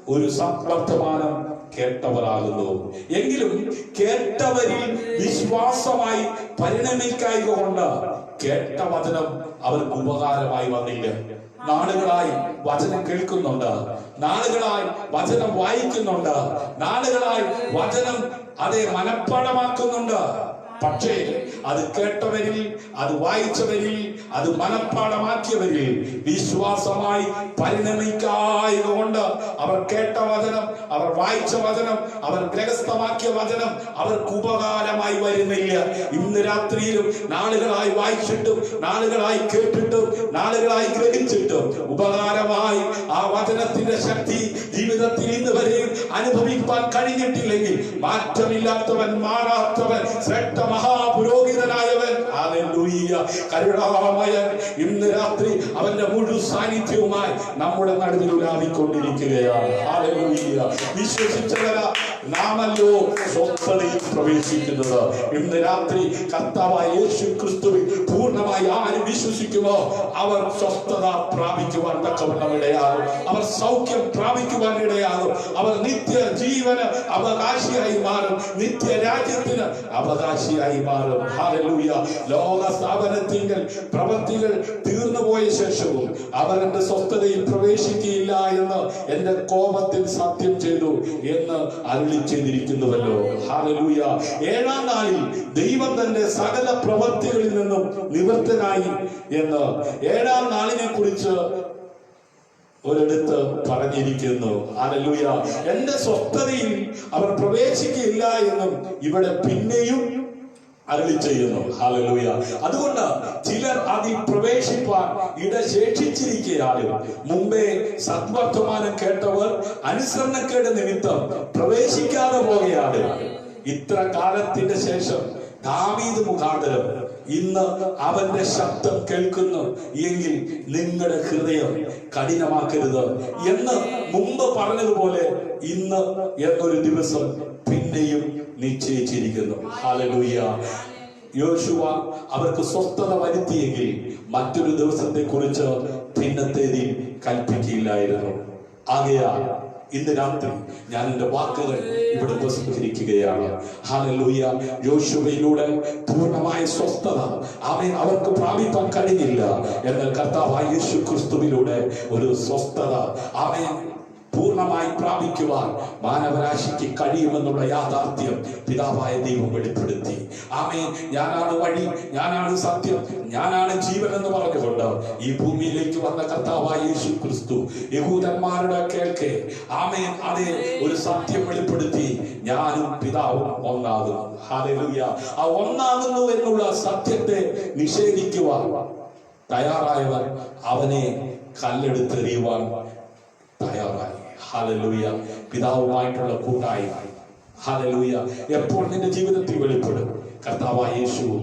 B: ഒരു സത്വർത്തമാനം കേട്ടവരാകുന്നു. എങ്കിലും കേട്ടവരിൽ വിശ്വാസമായി പരിണമിക്കായിക കൊണ്ട് കേട്ട വചനം അവർക്ക് ഉപകാരമായി വന്നില്ല. നാളുകളായി വചനം കേൾക്കുന്നുണ്ട്, നാളുകളായി വചനം വായിക്കുന്നുണ്ട്, നാളുകളായി വചനം അതേ മനഃപ്പാഠമാക്കുന്നുണ്ട്. പക്ഷേ അത് കേട്ടവരിൽ, അത് വായിച്ചവരിൽ, അത് മനഃപ്പാഠമാക്കിയവരിൽ വിശ്വാസമായി പരിണമിക്കായക കൊണ്ട് അവർ കേട്ട വചനം, അവർ വായിച്ച വചനം, അവർ ഗ്രഹസ്ഥമാക്കിയ വചനം അവർക്ക് ഉപകാരമായി വരുന്നില്ല. ഇന്ന് രാത്രിയിലും നാളുകളായി വായിച്ചിട്ടും നാളുകളായി കേട്ടിട്ടും നാളുകളായി ഗ്രഹിച്ചിട്ടും ഉപകാരമായി ആ വചനത്തിന്റെ ശക്തി ജീവിതത്തിൽ ഇന്ന് വരെയും അനുഭവിക്കാൻ കഴിഞ്ഞിട്ടില്ലെങ്കിൽ, മാറ്റമില്ലാത്തവൻ, മാറാത്തവൻ, ശ്രേഷ്ഠ മഹാപുരോഹിതനായവൻ, ഹല്ലേലൂയ, കരുണാമയൻ ഇന്ന് രാത്രി അവന്റെ മുഴുവൻ സാന്നിധ്യവുമായി നമ്മുടെ നടുവിൽ ഉലാവിക്കൊണ്ടിരിക്കുകയാണ്. ഹല്ലേലൂയ. വിശ്വസിച്ചവരാ നാമല്ലോ സ്വസ്ഥതയിൽ പ്രവേശിക്കുന്നത്. ഇന്ന് രാത്രി കർത്താവായ യേശു ക്രിസ്തുവിൽ പൂർണ്ണമായി ആര് വിശ്വസിക്കുമോ അവർ സ്വസ്ഥത പ്രാപിക്കുവാൻ തക്കവണ്ണം ഇടയാകും, അവർ സൗഖ്യം പ്രാപിക്കുവാൻ ഇടയാകും, അവർ നിത്യ ജീവന് അവകാശിയായി മാറും, നിത്യ രാജ്യത്തിന് അവകാശിയായി മാറും. ഹല്ലേലൂയ. ലോക സ്ഥാപനത്തിങ്കൽ പ്രവൃത്തികൾ തീർന്നുപോയ ശേഷവും അവർ എന്റെ സ്വസ്ഥതയിൽ പ്രവേശിക്കുകയില്ല എന്ന് എന്റെ കോപത്തിൽ സത്യം ചെയ്തു എന്ന് അരുളി ചെയ്തിരിക്കുന്നുവല്ലോ. ഹല്ലേലൂയ. ഏഴാം നാളിൽ ദൈവം തന്റെ സകല പ്രവൃത്തികളിൽ നിന്നും നിവൃത്തനായി എന്ന് ഏഴാം നാളിനെ കുറിച്ച് ഒരിടത്ത് പറഞ്ഞിരിക്കുന്നു. ഹല്ലേലൂയ. എന്റെ സ്വസ്ഥതയിൽ അവർ പ്രവേശിക്കില്ല എന്നും ഇവിടെ പിന്നെയും അരുളി ചെയ്യുന്നു. ഹല്ലേലൂയ. അതുകൊണ്ട് ചിലർ അതിൽ പ്രവേശിപ്പാൻ ഇടശേഷിച്ചിരിക്കുകയാണ്. മുമ്പേ സദ്വർത്തമാനം കേട്ടവർ അനുസരണക്കേട് നിമിത്തം പ്രവേശിക്കാതെ പോകുകയാണ്. ഇത്ര കാലത്തിന്റെ ശേഷം ദാവീദ് മുഖാന്തരം ഇന്ന് അവന്റെ ശബ്ദം കേൾക്കുന്നു എങ്കിൽ നിങ്ങളുടെ ഹൃദയം കഠിനമാക്കരുത് എന്ന് മുമ്പ് പറഞ്ഞതുപോലെ ഇന്ന് എന്നൊരു ദിവസം പിന്നെയും നിശ്ചയിച്ചിരിക്കുന്നു. ഹല്ലേലൂയ. യോശുവ അവർക്ക് സ്വസ്ഥത വരുത്തിയെങ്കിൽ മറ്റൊരു ദിവസത്തെ കുറിച്ച് പിന്നത്തേതിൽ കൽപ്പിക്കില്ലായിരുന്നു. ആകയാൽ ഇന്ന് രാത്രി ഞാൻ എന്റെ വാക്കുകൾ ഇവിടെ ഉപസംഹരിക്കുകയാണ്. ഹല്ലേലൂയ. യോശുവയിലൂടെ പൂർണ്ണമായ സ്വസ്ഥത അവർക്ക് പ്രാപിക്കാൻ കഴിഞ്ഞില്ല. എന്നാൽ കർത്താവായ യേശു ക്രിസ്തുവിലൂടെ ഒരു സ്വസ്ഥത പൂർണ്ണമായി പ്രാപിക്കുവാൻ മാനവരാശിക്ക് കഴിയുമെന്നുള്ള യാഥാർത്ഥ്യം പിതാവായ ദൈവം വെളിപ്പെടുത്തി. ആമേൻ. ഞാനാണ് വഴി, ഞാനാണ് സത്യം, ഞാനാണ് ജീവൻ എന്ന് പറഞ്ഞുകൊണ്ട് ഈ ഭൂമിയിലേക്ക് വന്ന കർത്താവായ യേശു ക്രിസ്തു യഹൂദന്മാരുടെ കേൾക്കെ ആമേൻ അതേ ഒരു സത്യം വെളിപ്പെടുത്തി. ഞാനും പിതാവും ഒന്നാകുന്നു. ഹല്ലേലൂയ. ആ ഒന്നാകുന്നു എന്നുള്ള സത്യത്തെ നിഷേധിക്കുവാൻ തയ്യാറായവർ അവനെ കല്ലെടുത്തെറിയുവാൻ തയ്യാറായി. ഹല്ലേലൂയ. പിതാവുമായിട്ടുള്ള കൂട്ടായ്മ. ഹല്ലേലൂയ. എപ്പോൾ നിന്റെ ജീവിതത്തിൽ വെളിപ്പെടും കർത്താവായ യേശുവും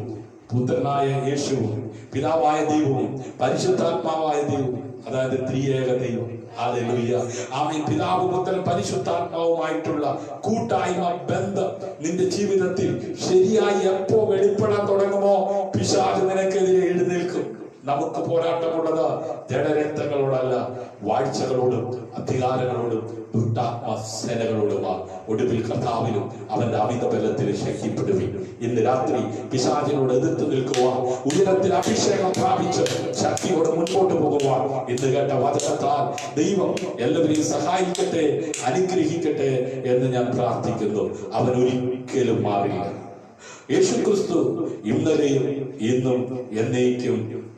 B: പുത്രനായ യേശുവും പിതാവായ ദൈവവും പരിശുദ്ധാത്മാവായ ദൈവവും, അതായത് ത്രിയേക ദൈവം. ഹല്ലേലൂയ. ആമേൻ. പിതാവ് പുത്രൻ പരിശുദ്ധാത്മാവുമായിട്ടുള്ള കൂട്ടായ്മ ബന്ധം നിന്റെ ജീവിതത്തിൽ ശരിയായി എപ്പോ വെളിപ്പെടാൻ തുടങ്ങുമോ പിശാച് നിനക്കെതിരെ എഴുന്നേൽക്കും. നമുക്ക് പോരാട്ടമുള്ളത് ജഡരക്തങ്ങളോടല്ല, വാഴ്ചകളോടും അധികാരങ്ങളോടും ദുഷ്ടാത്മസേനകളോടുമാണ്. ഒടുവിൽ കർത്താവിലും അവന്റെ അമിത ബലത്തിൽ ശക്തിപ്പെടുവി. ഇന്ന് രാത്രി പിശാചിനോട് എതിർത്ത് നിൽക്കുവാൻ, ഉയരത്തിൽ അഭിഷേകം പ്രാപിച്ച് ശക്തിയോടെ മുൻപോട്ട് പോകുവാൻ ഇന്ന് കേട്ട വചനത്താൽ ദൈവം എല്ലാവരെയും സഹായിക്കട്ടെ, അനുഗ്രഹിക്കട്ടെ എന്ന് ഞാൻ പ്രാർത്ഥിക്കുന്നു. അവൻ ഒരിക്കലും മാറില്ല. യേശു ക്രിസ്തു ഇന്നലെയും ഇന്നും എന്നേക്കും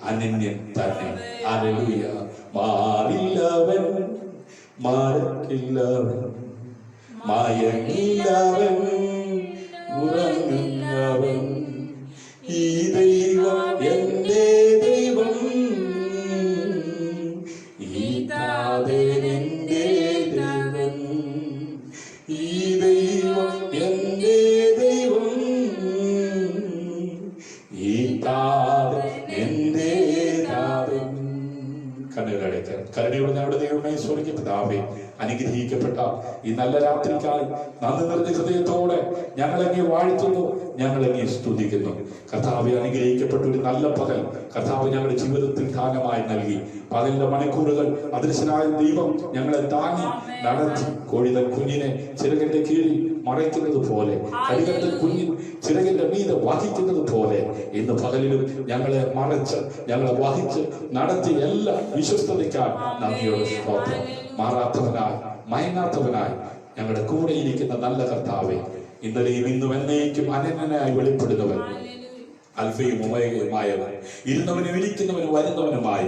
B: അനന്യൻ തന്നെ. ഹല്ലേലൂയ. മാറില്ലവൻ, മാറില്ലവൻ, മയങ്ങില്ലവൻ, ഉറങ്ങുന്നവൻ. ഈ ദൈവം എന്റെ ദൈവം, ഈ താതൻ എന്റെ ദൈവം, ഈ ദൈവം എന്റെ ദൈവം, ഈ താതൻ എന്റെ താതൻ. കണ്ണുകളടയ്ക്കാൻ. കരുണയുള്ള ഞങ്ങളുടെ ദൈവമേ, സ്വർഗ്ഗ പിതാവേ, അനുഗ്രഹിക്കപ്പെട്ട ഈ നല്ല രാത്രിക്കായി നന്ദി നിറഞ്ഞ ഹൃദയത്തോടെ ഞങ്ങളെങ്ങെ വാഴ്ത്തുന്നു, ഞങ്ങളെങ്ങെ സ്തുതിക്കുന്നു. കർത്താവെ, അനുഗ്രഹിക്കപ്പെട്ട ഒരു നല്ല പകൽ കർത്താവ് ഞങ്ങളുടെ ജീവിതത്തിൽ ദാനമായി നൽകി. പകലിന്റെ മണിക്കൂറുകൾ അദൃശ്യനായ ദൈവം ഞങ്ങളെ താങ്ങി നടത്തി. കോഴിതൻ കുഞ്ഞിനെ ചിറകിന്റെ കീഴിൽ മറയ്ക്കുന്നത് പോലെ, കരികന്റെ കുഞ്ഞിൻ ചിറകിന്റെ മീതെ വഹിക്കുന്നത് പോലെ ഇന്ന് പകലിലും ഞങ്ങളെ മറച്ച്, ഞങ്ങളെ വഹിച്ച് നടത്തി എല്ലാ വിശ്വസ്തതയ്ക്കാൻ നന്ദിയോടെ സ്തോത്രം. മാറാത്തവനായി, മയങ്ങാത്തവനായി ഞങ്ങളുടെ കൂടെ ഇരിക്കുന്ന നല്ല കർത്താവെ, ഇന്നലെയും ഇന്നും എന്നേക്കും അനന്യനായി വെളിപ്പെടുന്നവൻ, അൽഫയും ഒമേഗയുമായവൻ, ഇരുന്നവനും ഇരിക്കുന്നവനും വരുന്നവനുമായ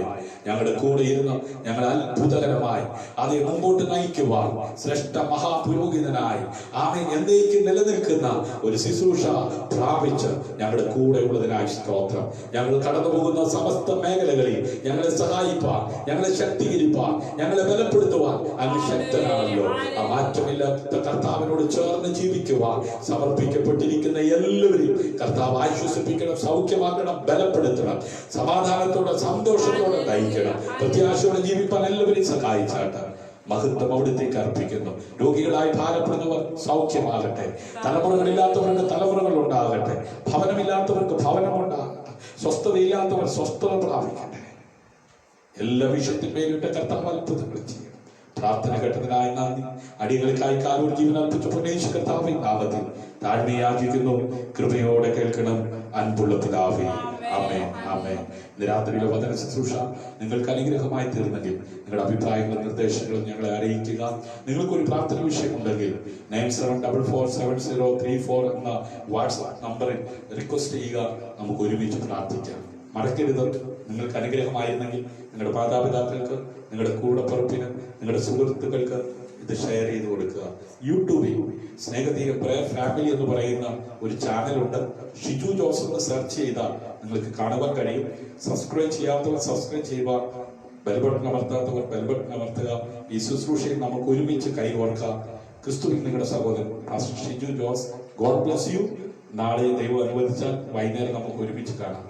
B: ഞങ്ങളുടെ കൂടെ ഇരുന്ന് ഞങ്ങൾ അത്ഭുതകരമായി അതേ മുമ്പോട്ട് നയിക്കുവാൻ ശ്രേഷ്ഠ മഹാപുരോഹിതനായി ആമേൻ എന്നേക്കും നിലനിൽക്കുന്ന ഒരു ശുശ്രൂഷ പ്രാപിച്ച് ഞങ്ങളുടെ കൂടെ ഉള്ളതിനായി സ്തോത്രം. ഞങ്ങൾ കടന്നു പോകുന്ന സമസ്ത മേഖലകളിൽ ഞങ്ങളെ സഹായിപ്പാൻ, ഞങ്ങളെ ശക്തീകരിപ്പാൻ, ഞങ്ങളെ ബലപ്പെടുത്തുവാൻ അങ്ങ് ശക്തനാണല്ലോ. ആ മാറ്റമില്ലാത്ത കർത്താവിനോട് ചേർന്ന് ജീവിക്കുവാൻ സമർപ്പിക്കപ്പെട്ടിരിക്കുന്ന എല്ലാവരെയും കർത്താവ് ആശ്വസിപ്പിക്കണം, സൗഖ്യമാക്കണം, ബലപ്പെടുത്തണം, സമാധാനത്തോടെ സന്തോഷത്തോടെ നയിക്കണം, പ്രത്യാശയോടെ ജീവിപ്പാൻ എല്ലാവരെയും സഹായിച്ചാട്ട് മഹത്വം അവിടുത്തേക്ക് അർപ്പിക്കുന്നു. രോഗികളായി ഭാരപ്പെടുന്നവർ സൗഖ്യമാകട്ടെ, തലമുറകളില്ലാത്തവർക്ക് തലമുറകൾ ഉണ്ടാകട്ടെ, ഭവനമില്ലാത്തവർക്ക് ഭവനം ഉണ്ടാകട്ടെ, സ്വസ്ഥതയില്ലാത്തവർ സ്വസ്ഥത പ്രാപിക്കട്ടെ. എല്ലാ വിഷയത്തിന്മേലിട്ട് കർത്താവ് അത്ഭുതങ്ങൾ ചെയ്യണം. പ്രാർത്ഥന കേട്ടതിനായി നന്ദി. അടികൾക്കായി കാലൂർ ജീവൻ അർപ്പിച്ച പൊന്നേശു കർത്താവിൻ നാമത്തിൽ താഴ്മയാചിക്കുന്നു. കൃപയോടെ കേൾക്കണം അൻപുള്ള പിതാവേ. ആമേൻ, ആമേൻ. ഇന്ന് രാത്രിയിലെ വചന ശുശ്രൂഷ നിങ്ങൾക്ക് അനുഗ്രഹമായി തീർന്നെങ്കിൽ നിങ്ങളുടെ അഭിപ്രായങ്ങളും നിർദ്ദേശങ്ങളും ഞങ്ങളെ അറിയിക്കുക. നിങ്ങൾക്കൊരു പ്രാർത്ഥന വിഷയം ഉണ്ടെങ്കിൽ 97447034 എന്ന വാട്സ്ആപ്പ് നമ്പറിൽ റിക്വസ്റ്റ് ചെയ്യുക. നമുക്ക് ഒരുമിച്ച് പ്രാർത്ഥിക്കാം. മറക്കരുത്, നിങ്ങൾക്ക് അനുഗ്രഹമായിരുന്നെങ്കിൽ നിങ്ങളുടെ മാതാപിതാക്കൾക്ക്, നിങ്ങളുടെ കൂടപ്പുറപ്പിന്, നിങ്ങളുടെ സുഹൃത്തുക്കൾക്ക് ഇത് ഷെയർ ചെയ്ത് കൊടുക്കുക. യൂട്യൂബിൽ സ്നേഹതീയ പ്രയർ ഫാമിലി എന്ന് പറയുന്ന ഒരു ചാനലുണ്ട്. ഷിജു ജോസ് എന്ന് സെർച്ച് ചെയ്താൽ നിങ്ങൾക്ക് കാണുവാൻ കഴിയും. സബ്സ്ക്രൈബ് ചെയ്യാത്തവർ സബ്സ്ക്രൈബ് ചെയ്യുക, ബെൽബട്ടൺ അമർത്താത്തവർ ബെൽബട്ടൺ അമർത്തുക. ഈ ശുശ്രൂഷയിൽ നമുക്ക് ഒരുമിച്ച് കൈകോർക്കാം. ക്രിസ്തുവിൽ നിങ്ങളുടെ സഹോദരൻ pastor Shiju Jose. God bless you. നാളെ ദൈവം അനുവദിച്ചാൽ വൈകുന്നേരം നമുക്ക് ഒരുമിച്ച് കാണാം.